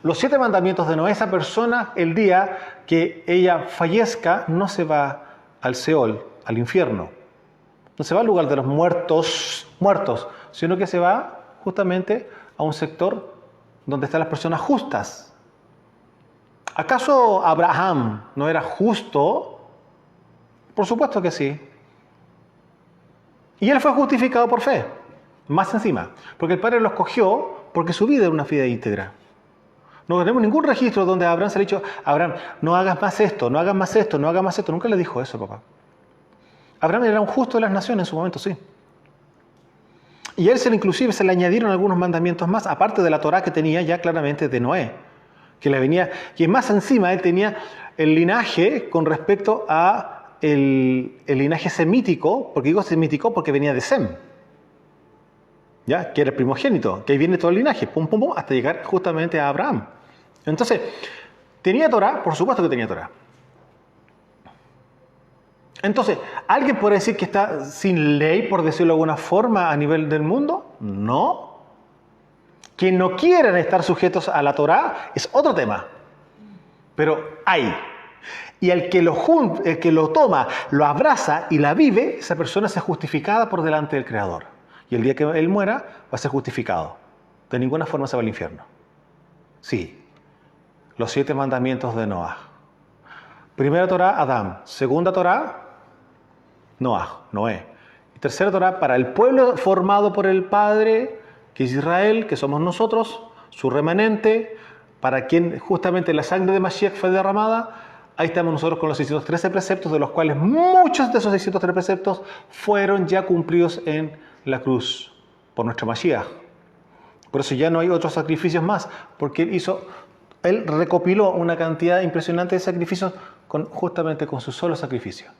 Los 7 mandamientos de Noé, esa persona, el día que ella fallezca, no se va al Seol, al infierno. No se va al lugar de los muertos, sino que se va justamente a un sector donde están las personas justas. ¿Acaso Abraham no era justo? Por supuesto que sí. Y él fue justificado por fe. Más encima, porque el Padre lo escogió porque su vida era una vida íntegra. No tenemos ningún registro donde a Abraham se le ha dicho, Abraham, no hagas más esto, no hagas más esto, no hagas más esto. Nunca le dijo eso, papá. Abraham era un justo de las naciones en su momento, sí. Y a él inclusive se le añadieron algunos mandamientos más, aparte de la Torá que tenía ya claramente de Noé, que le venía, y más encima él tenía el linaje con respecto a el linaje semítico, porque digo semítico porque venía de Sem, ¿ya? Que era el primogénito, que ahí viene todo el linaje, pum, pum, pum, hasta llegar justamente a Abraham. Entonces, ¿tenía Torá? Por supuesto que tenía Torá. Entonces, ¿alguien puede decir que está sin ley, por decirlo de alguna forma, a nivel del mundo? No. Que no quieran estar sujetos a la Torá es otro tema. Pero hay. Y el que lo toma, lo abraza y la vive, esa persona es justificada por delante del Creador. Y el día que él muera, va a ser justificado. De ninguna forma se va al infierno. Sí. Los 7 mandamientos de Noah. Primera Torá, Adán. Segunda Torá, Noé. Y tercera Torá, para el pueblo formado por el Padre, que es Israel, que somos nosotros, su remanente, para quien justamente la sangre de Mashiach fue derramada. Ahí estamos nosotros con los 613 preceptos, de los cuales muchos de esos 613 preceptos fueron ya cumplidos en la cruz por nuestro Mashiach. Por eso ya no hay otros sacrificios más, porque él recopiló una cantidad impresionante de sacrificios justamente con su solo sacrificio.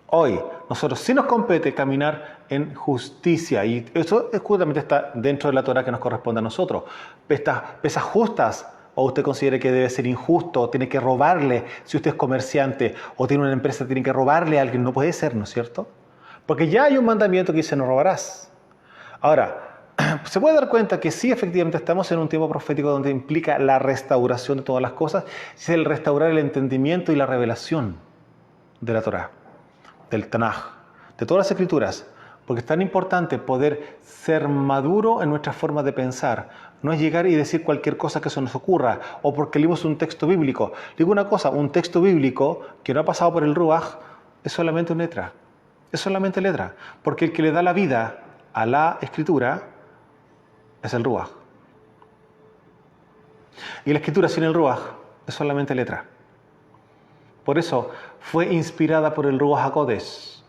Hoy, nosotros sí nos compete caminar en justicia, y eso justamente está dentro de la Torá que nos corresponde a nosotros. Pesas justas, o usted considere que debe ser injusto, o tiene que robarle, si usted es comerciante, o tiene una empresa, tiene que robarle a alguien, no puede ser, ¿no es cierto? Porque ya hay un mandamiento que dice no robarás. Ahora, se puede dar cuenta que sí, efectivamente, estamos en un tiempo profético donde implica la restauración de todas las cosas, es el restaurar el entendimiento y la revelación de la Torá, del Tanaj, de todas las escrituras, porque es tan importante poder ser maduro en nuestra forma de pensar. No es llegar y decir cualquier cosa que se nos ocurra, o porque leímos un texto bíblico. Digo una cosa, un texto bíblico que no ha pasado por el Ruach es solamente una letra. Es solamente letra, porque el que le da la vida a la escritura es el Ruach. Y la escritura sin el Ruach es solamente letra. Por eso fue inspirada por el Ruach HaKodesh,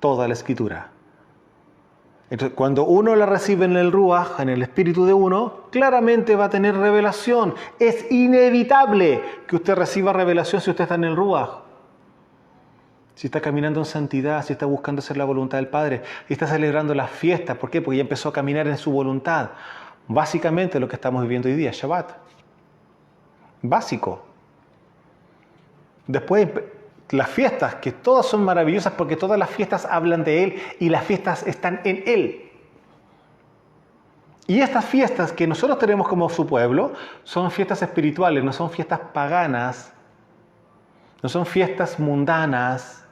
toda la escritura. Entonces, cuando uno la recibe en el Ruach, en el espíritu de uno, claramente va a tener revelación. Es inevitable que usted reciba revelación si usted está en el Ruach. Si está caminando en santidad, si está buscando hacer la voluntad del Padre, si está celebrando las fiestas. ¿Por qué? Porque ya empezó a caminar en su voluntad. Básicamente lo que estamos viviendo hoy día, Shabbat. Básico. Después, las fiestas, que todas son maravillosas porque todas las fiestas hablan de Él y las fiestas están en Él. Y estas fiestas que nosotros tenemos como su pueblo son fiestas espirituales, no son fiestas paganas, no son fiestas mundanas,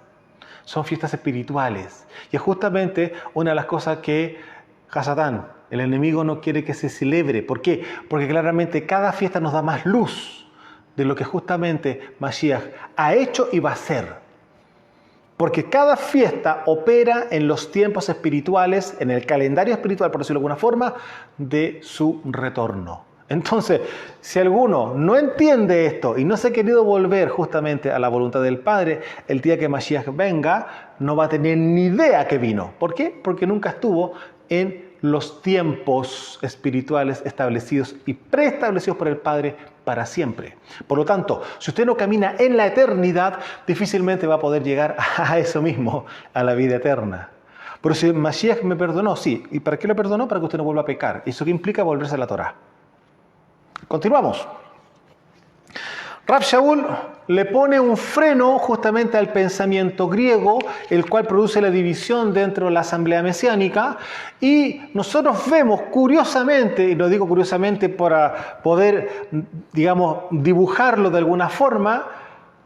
son fiestas espirituales. Y es justamente una de las cosas que Hasatán, el enemigo, no quiere que se celebre. ¿Por qué? Porque claramente cada fiesta nos da más luz de lo que justamente Mashiach ha hecho y va a hacer. Porque cada fiesta opera en los tiempos espirituales, en el calendario espiritual, por decirlo de alguna forma, de su retorno. Entonces, si alguno no entiende esto y no se ha querido volver justamente a la voluntad del Padre, el día que Mashiach venga, no va a tener ni idea que vino. ¿Por qué? Porque nunca estuvo en los tiempos espirituales establecidos y preestablecidos por el Padre para siempre. Por lo tanto, si usted no camina en la eternidad, difícilmente va a poder llegar a eso mismo, a la vida eterna. Pero si Mashiach me perdonó, sí. ¿Y para qué lo perdonó? Para que usted no vuelva a pecar. ¿Eso qué implica? Volverse a la Torá. Continuamos. Rav Shaul le pone un freno justamente al pensamiento griego, el cual produce la división dentro de la asamblea mesiánica, y nosotros vemos curiosamente, y lo digo curiosamente para poder, digamos, dibujarlo de alguna forma,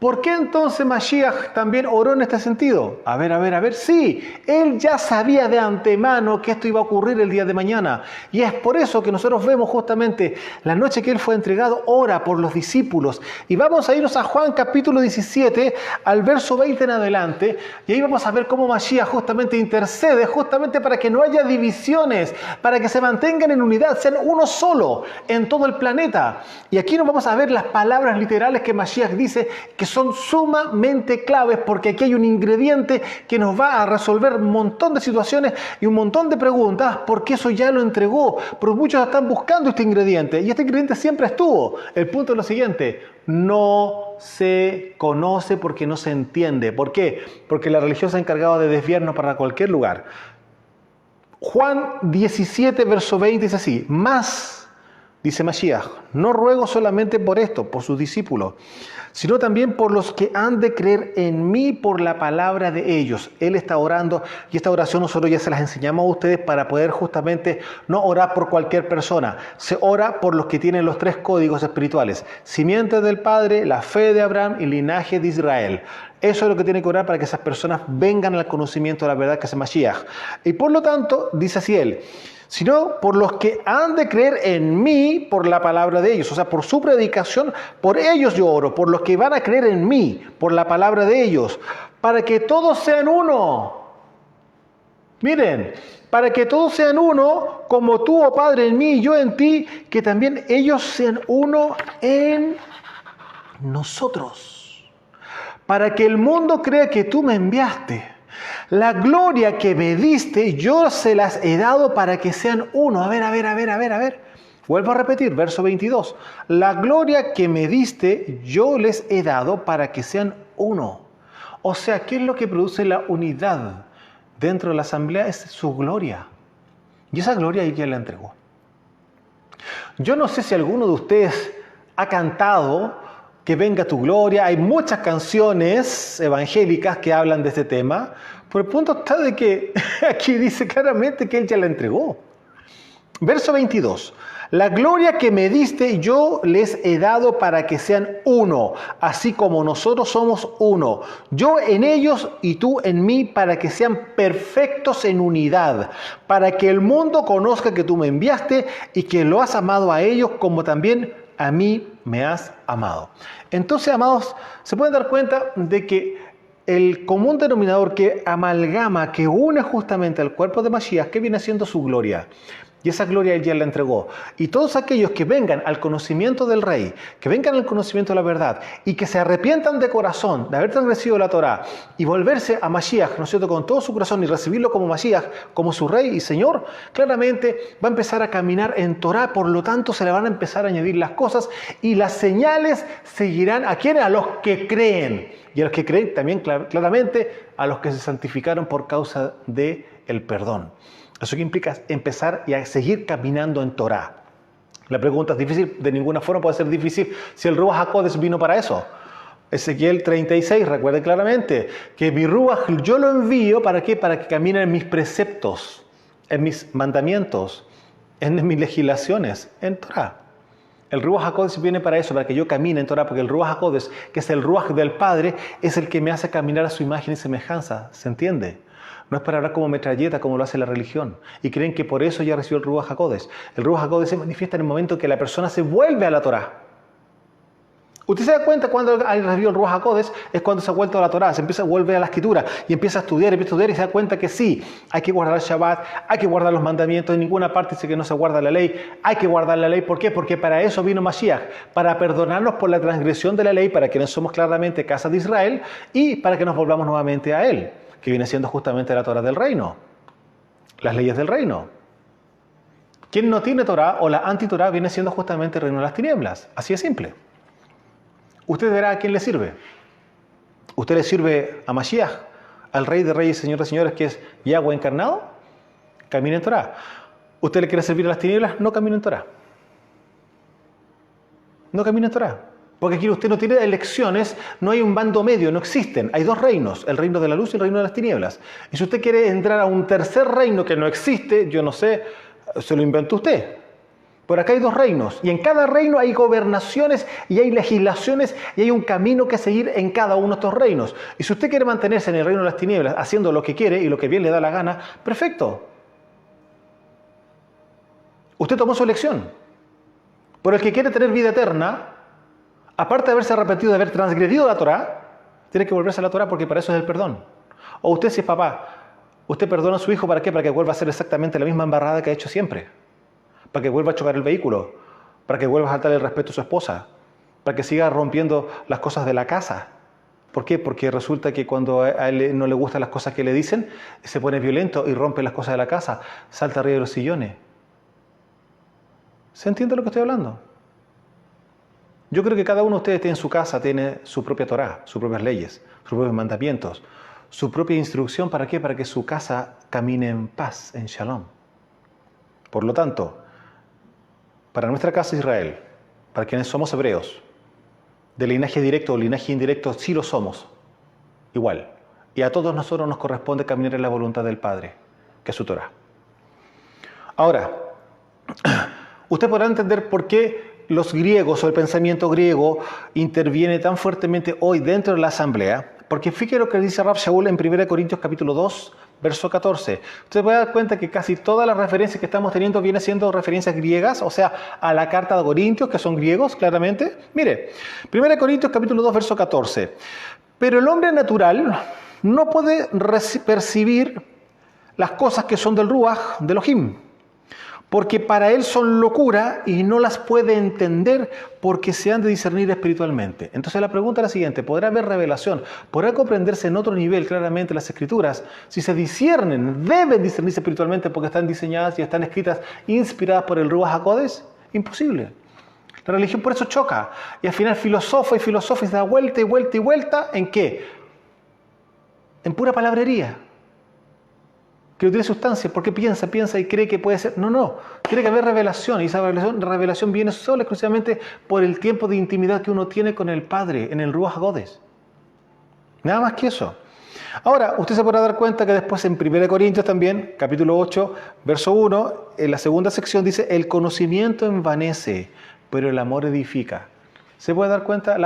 ¿Por qué entonces Mashiach también oró en este sentido? A ver. Sí, él ya sabía de antemano que esto iba a ocurrir el día de mañana. Y es por eso que nosotros vemos justamente la noche que él fue entregado, ora por los discípulos. Y vamos a irnos a Juan capítulo 17, al verso 20 en adelante. Y ahí vamos a ver cómo Mashiach justamente intercede, justamente para que no haya divisiones, para que se mantengan en unidad, sean uno solo en todo el planeta. Y aquí nos vamos a ver las palabras literales que Mashiach dice, que son sumamente claves, porque aquí hay un ingrediente que nos va a resolver un montón de situaciones y un montón de preguntas, porque eso ya lo entregó. Pero muchos están buscando este ingrediente, y este ingrediente siempre estuvo. El punto es lo siguiente: no se conoce porque no se entiende. ¿Por qué? Porque la religión se ha encargado de desviarnos para cualquier lugar. Juan 17, verso 20 dice así: más, dice Mashiach, no ruego solamente por esto, por sus discípulos, sino también por los que han de creer en mí por la palabra de ellos. Él está orando, y esta oración nosotros ya se las enseñamos a ustedes para poder justamente no orar por cualquier persona. Se ora por los que tienen los 3 códigos espirituales: simiente del Padre, la fe de Abraham y linaje de Israel. Eso es lo que tiene que orar para que esas personas vengan al conocimiento de la verdad que es el Mashiach. Y por lo tanto, dice así él: sino por los que han de creer en mí por la palabra de ellos. O sea, por su predicación, por ellos yo oro, por los que van a creer en mí por la palabra de ellos, para que todos sean uno. Miren, para que todos sean uno, como tú, oh Padre, en mí y yo en ti, que también ellos sean uno en nosotros, para que el mundo crea que tú me enviaste. La gloria que me diste, yo se las he dado para que sean uno. A ver. Vuelvo a repetir, verso 22. La gloria que me diste, yo les he dado para que sean uno. O sea, ¿qué es lo que produce la unidad dentro de la asamblea? Es su gloria. Y esa gloria ella la entregó. Yo no sé si alguno de ustedes ha cantado que venga tu gloria. Hay muchas canciones evangélicas que hablan de este tema. Pero el punto está de que aquí dice claramente que él ya la entregó. Verso 22. La gloria que me diste yo les he dado para que sean uno, así como nosotros somos uno. Yo en ellos y tú en mí, para que sean perfectos en unidad, para que el mundo conozca que tú me enviaste y que lo has amado a ellos como también a mí me has amado. Entonces, amados, se pueden dar cuenta de que el común denominador que amalgama, que une justamente al cuerpo de Mashiach, que viene siendo su gloria. Y esa gloria él ya la entregó. Y todos aquellos que vengan al conocimiento del Rey, que vengan al conocimiento de la verdad, y que se arrepientan de corazón de haber transgredido la Torá y volverse a Mashiach, ¿no es cierto?, con todo su corazón, y recibirlo como Mashiach, como su Rey y Señor, claramente va a empezar a caminar en Torá. Por lo tanto, se le van a empezar a añadir las cosas, y las señales seguirán ¿a quiénes? A los que creen. Y a los que creen también claramente a los que se santificaron por causa del perdón. Eso que implica empezar y a seguir caminando en Torá. La pregunta es difícil, de ninguna forma puede ser difícil si el Ruach HaKodesh vino para eso. Ezequiel 36, recuerden claramente que mi Ruach yo lo envío ¿para qué? Para que caminen en mis preceptos, en mis mandamientos, en mis legislaciones, en Torá. El Ruach HaKodesh viene para eso, para que yo camine en Torá, porque el Ruach HaKodesh, que es el Ruach del Padre, es el que me hace caminar a su imagen y semejanza. ¿Se entiende? No es para hablar como metralleta, como lo hace la religión. Y creen que por eso ya recibió el Ruach HaKodesh. El Ruach HaKodesh se manifiesta en el momento que la persona se vuelve a la Torá. Usted se da cuenta cuando hay recibido el Ruach HaKodesh, es cuando se ha vuelto a la Torá, se empieza a volver a la Escritura y empieza a estudiar y se da cuenta que sí, hay que guardar el Shabbat, hay que guardar los mandamientos, en ninguna parte dice que no se guarda la ley, hay que guardar la ley. ¿Por qué? Porque para eso vino Mashiach, para perdonarnos por la transgresión de la ley, para quienes somos claramente casa de Israel, y para que nos volvamos nuevamente a Él, que viene siendo justamente la Torá del reino, las leyes del reino. Quien no tiene Torá o la anti-Torá viene siendo justamente el reino de las tinieblas, así de simple. Usted verá a quién le sirve. ¿Usted le sirve a Mashiach, al Rey de Reyes y Señor de Señores, que es Yahweh encarnado? Camina en Torá. ¿Usted le quiere servir a las tinieblas? No camina en Torá. No camina en Torá. Porque aquí usted no tiene elecciones, no hay un bando medio, no existen. Hay dos reinos, el reino de la luz y el reino de las tinieblas. Y si usted quiere entrar a un tercer reino que no existe, yo no sé, se lo inventó usted. Por acá hay dos reinos, y en cada reino hay gobernaciones, y hay legislaciones, y hay un camino que seguir en cada uno de estos reinos. Y si usted quiere mantenerse en el reino de las tinieblas, haciendo lo que quiere y lo que bien le da la gana, perfecto. Usted tomó su elección. Pero el que quiere tener vida eterna, aparte de haberse arrepentido de haber transgredido la Torá, tiene que volverse a la Torá porque para eso es el perdón. O usted, si es papá, usted perdona a su hijo, ¿para qué? Para que vuelva a hacer exactamente la misma embarrada que ha hecho siempre. Para que vuelva a chocar el vehículo, para que vuelva a faltar el respeto a su esposa, para que siga rompiendo las cosas de la casa. ¿Por qué? Porque resulta que cuando a él no le gustan las cosas que le dicen, se pone violento y rompe las cosas de la casa, salta arriba de los sillones. ¿Se entiende lo que estoy hablando? Yo creo que cada uno de ustedes en su casa tiene su propia Torá, sus propias leyes, sus propios mandamientos, su propia instrucción. ¿Para qué? Para que su casa camine en paz, en shalom. Por lo tanto, para nuestra casa Israel, para quienes somos hebreos, de linaje directo o linaje indirecto, sí lo somos, igual. Y a todos nosotros nos corresponde caminar en la voluntad del Padre, que es su Torá. Ahora, usted podrá entender por qué los griegos o el pensamiento griego interviene tan fuertemente hoy dentro de la asamblea, porque fíjese lo que dice Rav Shaul en 1 Corintios capítulo 2, verso 14. Usted puede dar cuenta que casi todas las referencias que estamos teniendo vienen siendo referencias griegas, o sea, a la carta de Corintios, que son griegos, claramente. Mire, 1 Corintios capítulo 2, verso 14. Pero el hombre natural no puede percibir las cosas que son del Ruach, del Elohim, porque para él son locura y no las puede entender porque se han de discernir espiritualmente. Entonces la pregunta es la siguiente: ¿podrá haber revelación? ¿Podrá comprenderse en otro nivel claramente las Escrituras? Si se disciernen, deben discernirse espiritualmente porque están diseñadas y están escritas, inspiradas por el Ruach HaKodesh. Imposible. La religión por eso choca. Y al final filosofa y se da vuelta y vuelta y vuelta. ¿En qué? En pura palabrería. Que no tiene sustancia, porque piensa y cree que puede ser. No. Tiene que haber revelación, y esa revelación viene solo exclusivamente por el tiempo de intimidad que uno tiene con el Padre, en el Ruach HaKodesh. Nada más que eso. Ahora, usted se podrá dar cuenta que después en 1 Corintios también, capítulo 8, verso 1, en la segunda sección dice: el conocimiento envanece, pero el amor edifica. ¿Se puede dar cuenta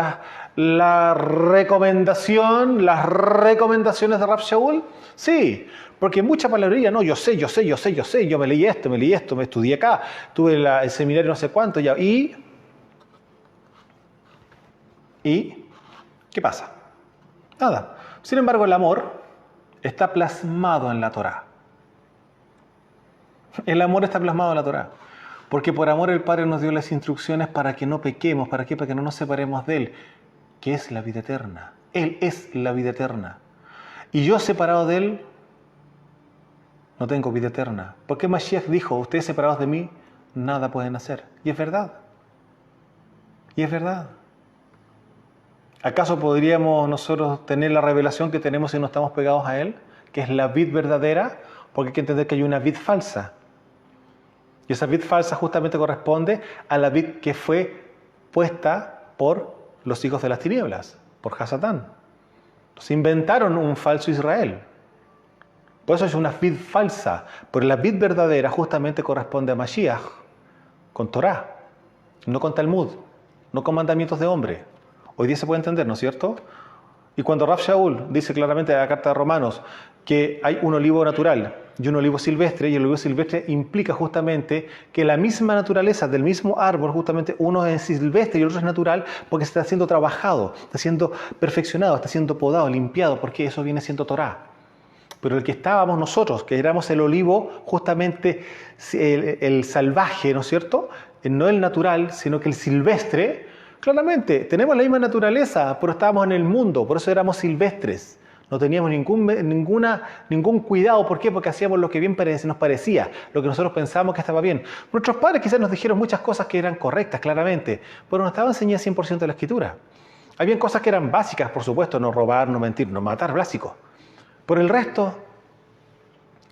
las recomendaciones de Rav Shaul? Sí, porque mucha palabrería, no, yo sé, yo me leí esto, me estudié acá, tuve el seminario no sé cuánto ya. ¿Y qué pasa? Nada. Sin embargo, el amor está plasmado en la Torá. El amor está plasmado en la Torá. Porque por amor el Padre nos dio las instrucciones para que no pequemos. ¿Para qué? Para que no nos separemos de Él, que es la vida eterna. Él es la vida eterna. Y yo separado de Él, no tengo vida eterna. Porque Mashiach dijo: ustedes separados de mí, nada pueden hacer. Y es verdad. Y es verdad. ¿Acaso podríamos nosotros tener la revelación que tenemos si no estamos pegados a Él? Que es la vid verdadera, porque hay que entender que hay una vid falsa. Y esa vid falsa justamente corresponde a la vid que fue puesta por los hijos de las tinieblas, por Hasatán. Se inventaron un falso Israel. Por eso es una vid falsa. Pero la vid verdadera justamente corresponde a Mashiach, con Torá, no con Talmud, no con mandamientos de hombre. Hoy día se puede entender, ¿no es cierto? Y cuando Rav Shaul dice claramente en la carta de Romanos que hay un olivo natural y un olivo silvestre, y el olivo silvestre implica justamente que la misma naturaleza del mismo árbol, justamente uno es silvestre y el otro es natural, porque está siendo trabajado, está siendo perfeccionado, está siendo podado, limpiado, porque eso viene siendo Torá. Pero el que estábamos nosotros, que éramos el olivo, justamente el salvaje, ¿no es cierto? No el natural, sino que el silvestre. Claramente, tenemos la misma naturaleza, pero estábamos en el mundo, por eso éramos silvestres. No teníamos ningún cuidado. ¿Por qué? Porque hacíamos lo que bien nos parecía, lo que nosotros pensábamos que estaba bien. Nuestros padres quizás nos dijeron muchas cosas que eran correctas, claramente, pero no estaban enseñadas 100% de la Escritura. Habían cosas que eran básicas, por supuesto: no robar, no mentir, no matar, básico. Por el resto,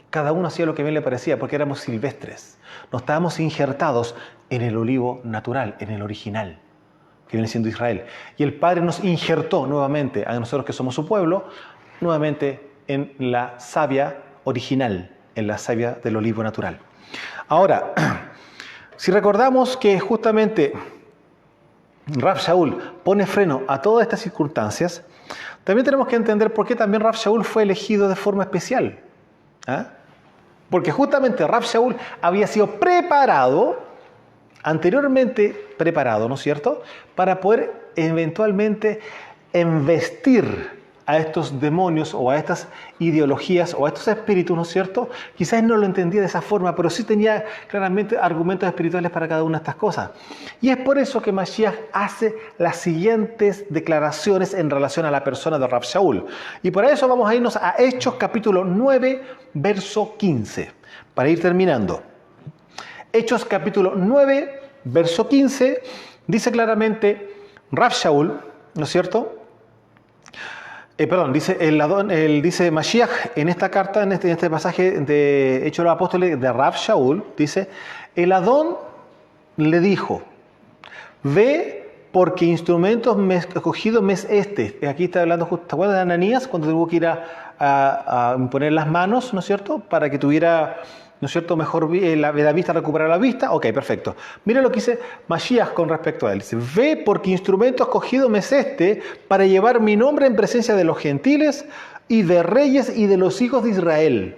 cada uno hacía lo que bien le parecía, porque éramos silvestres. No estábamos injertados en el olivo natural, en el original, que viene siendo Israel. Y el Padre nos injertó nuevamente, a nosotros que somos su pueblo, nuevamente en la savia original, en la savia del olivo natural. Ahora, Si recordamos que justamente Rav Shaul pone freno a todas estas circunstancias, también tenemos que entender por qué también Rav Shaul fue elegido de forma especial. ¿Ah? Porque justamente Rav Shaul había sido anteriormente preparado, ¿no es cierto?, para poder eventualmente embestir a estos demonios o a estas ideologías o a estos espíritus, ¿no es cierto? Quizás no lo entendía de esa forma, pero sí tenía claramente argumentos espirituales para cada una de estas cosas. Y es por eso que Mashiach hace las siguientes declaraciones en relación a la persona de Rav Shaul. Y para eso vamos a irnos a Hechos capítulo 9, verso 15, para ir terminando. Hechos capítulo 9, verso 15, dice claramente Rav Shaul, ¿no es cierto? Dice Mashiach en esta carta, en este pasaje de Hechos de los Apóstoles de Rav Shaul, dice, el Adón le dijo, ve porque instrumentos me he escogido me es este. Aquí está hablando justo, ¿te acuerdas de Ananías cuando tuvo que ir a imponer las manos, ¿no es cierto? Para que tuviera, ¿no es cierto?, mejor la vista, recuperar la vista. Ok, perfecto. Mira lo que dice Mashiach con respecto a él. Dice, ve porque instrumento escogido me es este para llevar mi nombre en presencia de los gentiles y de reyes y de los hijos de Israel.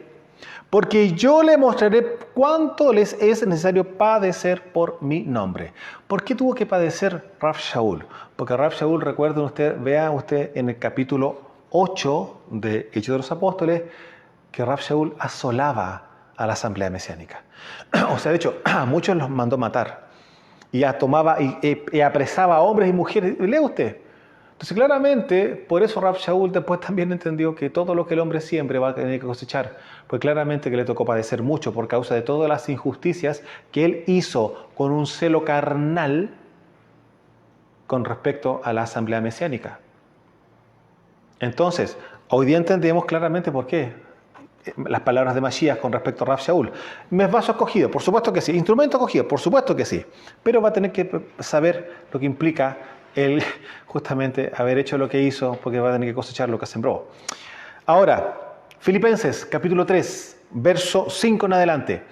Porque yo le mostraré cuánto les es necesario padecer por mi nombre. ¿Por qué tuvo que padecer Rav Shaul? Porque Rav Shaul, recuerden usted, vea usted en el capítulo 8 de Hechos de los Apóstoles, que Rav Shaul asolaba a la asamblea mesiánica. O sea, de hecho, a muchos los mandó matar. Y tomaba y apresaba a hombres y mujeres. Lea usted. Entonces, claramente, por eso Rav Shaul después también entendió que todo lo que el hombre siempre va a tener que cosechar. Pues claramente que le tocó padecer mucho por causa de todas las injusticias que él hizo con un celo carnal con respecto a la asamblea mesiánica. Entonces, hoy día entendemos claramente por qué las palabras de Mashiach con respecto a Rav Shaul. ¿Mes vaso escogido? Por supuesto que sí. ¿Instrumento escogido? Por supuesto que sí. Pero va a tener que saber lo que implica él justamente haber hecho lo que hizo, porque va a tener que cosechar lo que sembró. Ahora, Filipenses capítulo 3, verso 5 en adelante.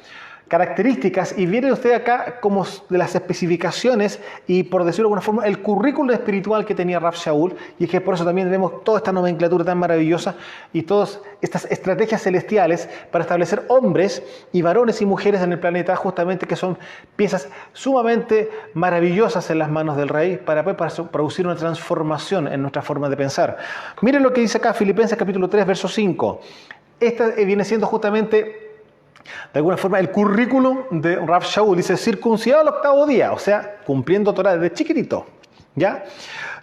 Características, y viene usted acá como de las especificaciones y, por decirlo de alguna forma, el currículum espiritual que tenía Rav Shaul, y es que por eso también vemos toda esta nomenclatura tan maravillosa y todas estas estrategias celestiales para establecer hombres y varones y mujeres en el planeta, justamente que son piezas sumamente maravillosas en las manos del Rey para producir una transformación en nuestra forma de pensar. Miren lo que dice acá Filipenses capítulo 3, verso 5. Esta viene siendo justamente, de alguna forma, el currículum de Rav Shaul. Dice, circuncidado al 8º día, o sea, cumpliendo Torah desde chiquitito, ¿ya?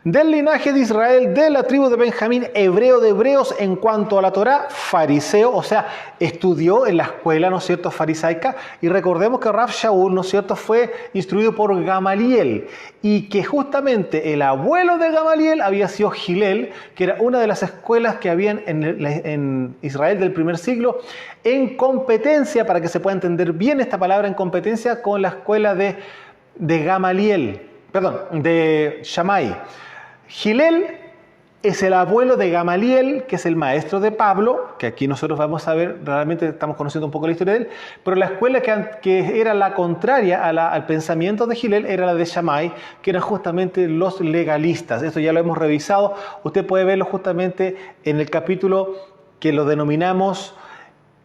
Del linaje de Israel, de la tribu de Benjamín, hebreo de hebreos en cuanto a la Torah, fariseo, o sea, estudió en la escuela, ¿no es cierto?, farisaica, y recordemos que Rav Shaul, ¿no es cierto?, fue instruido por Gamaliel, y que justamente el abuelo de Gamaliel había sido Gilel, que era una de las escuelas que habían en Israel del primer siglo, en competencia, para que se pueda entender bien esta palabra, en competencia con la escuela de Gamaliel, de Shammai. Gilel es el abuelo de Gamaliel, que es el maestro de Pablo, que aquí nosotros vamos a ver, realmente estamos conociendo un poco la historia de él, pero la escuela que era la contraria al pensamiento de Gilel era la de Shammai, que eran justamente los legalistas. Esto ya lo hemos revisado, usted puede verlo justamente en el capítulo que lo denominamos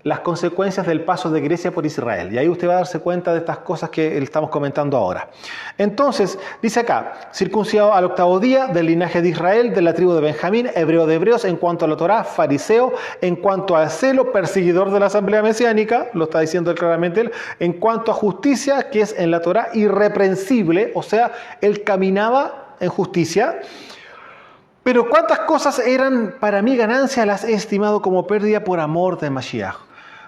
las consecuencias del paso de Grecia por Israel. Y ahí usted va a darse cuenta de estas cosas que estamos comentando ahora. Entonces, dice acá, circuncidado al 8º día, del linaje de Israel, de la tribu de Benjamín, hebreo de hebreos, en cuanto a la Torá, fariseo, en cuanto al celo, perseguidor de la asamblea mesiánica, lo está diciendo él claramente él, en cuanto a justicia, que es en la Torá, irreprensible, o sea, él caminaba en justicia. Pero cuántas cosas eran para mí ganancia, las he estimado como pérdida por amor de Mashiach.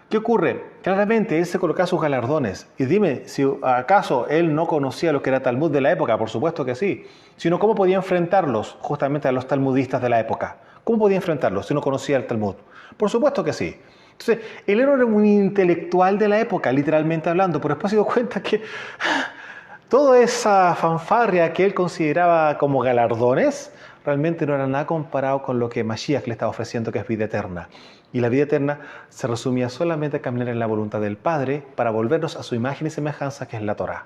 ¿Qué ocurre? Claramente él se colocaba sus galardones. Y dime, si acaso él no conocía lo que era Talmud de la época, por supuesto que sí. Sino cómo podía enfrentarlos justamente a los talmudistas de la época. ¿Cómo podía enfrentarlos si no conocía el Talmud? Por supuesto que sí. Entonces, él era un intelectual de la época, literalmente hablando, pero después se dio cuenta que toda esa fanfarria que él consideraba como galardones, realmente no era nada comparado con lo que Mashiach le estaba ofreciendo, que es vida eterna. Y la vida eterna se resumía solamente a caminar en la voluntad del Padre para volvernos a su imagen y semejanza, que es la Torá.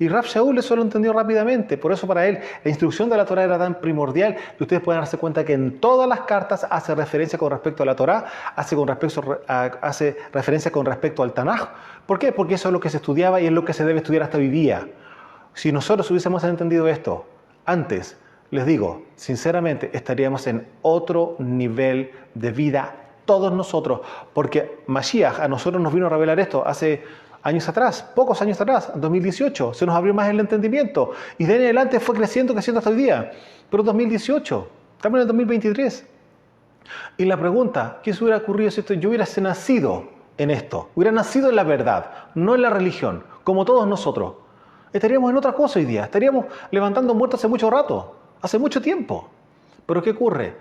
Y Rab Shaul eso lo entendió rápidamente. Por eso para él la instrucción de la Torá era tan primordial. Y ustedes pueden darse cuenta que en todas las cartas hace referencia con respecto a la Torá, hace referencia con respecto al Tanaj. ¿Por qué? Porque eso es lo que se estudiaba y es lo que se debe estudiar hasta hoy día. Si nosotros hubiésemos entendido esto antes, les digo, sinceramente, estaríamos en otro nivel de vida todos nosotros. Porque Mashiach a nosotros nos vino a revelar esto hace años atrás, pocos años atrás, en 2018, se nos abrió más el entendimiento y de ahí en adelante fue creciendo hasta hoy día. Pero 2018, estamos en el 2023. Y la pregunta, ¿qué se hubiera ocurrido si yo hubiera nacido en esto? Hubiera nacido en la verdad, no en la religión, como todos nosotros. Estaríamos en otra cosa hoy día, estaríamos levantando muertos hace mucho rato, hace mucho tiempo. Pero ¿qué ocurre?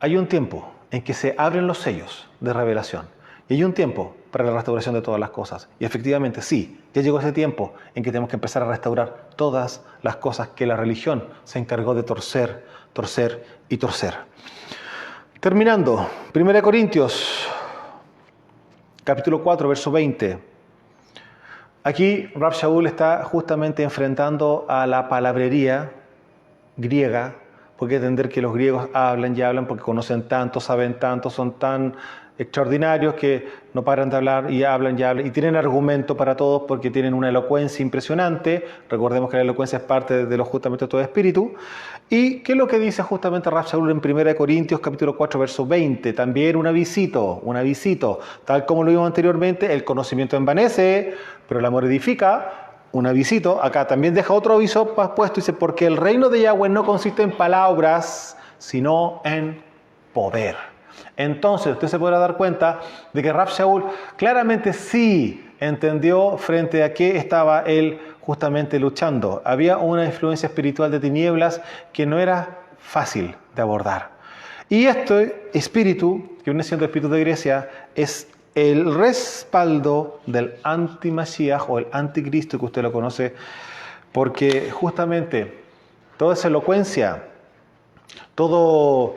Hay un tiempo en que se abren los sellos de revelación. Y hay un tiempo para la restauración de todas las cosas. Y efectivamente, sí, ya llegó ese tiempo en que tenemos que empezar a restaurar todas las cosas que la religión se encargó de torcer, torcer y torcer. Terminando, 1 Corintios, capítulo 4, verso 20. Aquí Rab Shaul está justamente enfrentando a la palabrería griega, porque hay que entender que los griegos hablan y hablan porque conocen tanto, saben tanto, son tan extraordinarios que no paran de hablar y hablan y tienen argumento para todos porque tienen una elocuencia impresionante. Recordemos que la elocuencia es parte de justamente todo espíritu. ¿Y qué es lo que dice justamente Rab Shaul en 1 Corintios capítulo 4 verso 20? También un avisito, tal como lo vimos anteriormente, el conocimiento envanece, pero el amor edifica. Un avisito, acá también deja otro aviso puesto, dice, porque el reino de Yahweh no consiste en palabras, sino en poder. Entonces, usted se podrá dar cuenta de que Rab Shaul claramente sí entendió frente a qué estaba él justamente luchando. Había una influencia espiritual de tinieblas que no era fácil de abordar. Y este espíritu, que viene siendo el espíritu de Grecia, es el respaldo del anti-Mashiach o el anticristo que usted lo conoce, porque justamente toda esa elocuencia, todo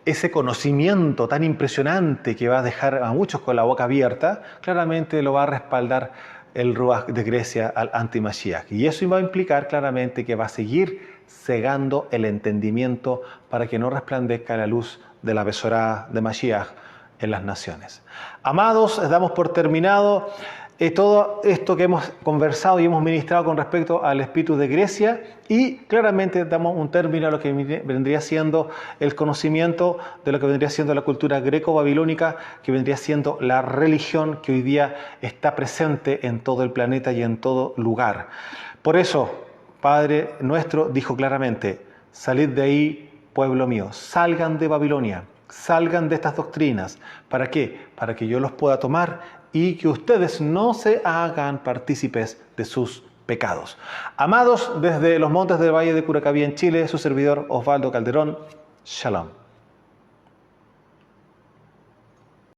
ese conocimiento tan impresionante que va a dejar a muchos con la boca abierta, claramente lo va a respaldar el Ruach de Grecia al anti-Mashiach. Y eso va a implicar claramente que va a seguir cegando el entendimiento para que no resplandezca la luz de la Besorá de Mashiach en las naciones. Amados, damos por terminado todo esto que hemos conversado y hemos ministrado con respecto al espíritu de Grecia y claramente damos un término a lo que vendría siendo el conocimiento de lo que vendría siendo la cultura greco-babilónica, que vendría siendo la religión que hoy día está presente en todo el planeta y en todo lugar. Por eso, Padre nuestro dijo claramente, salid de ahí, pueblo mío, salgan de Babilonia. Salgan de estas doctrinas. ¿Para qué? Para que yo los pueda tomar y que ustedes no se hagan partícipes de sus pecados. Amados, desde los montes del Valle de Curacaví en Chile, su servidor Osvaldo Calderón, Shalom.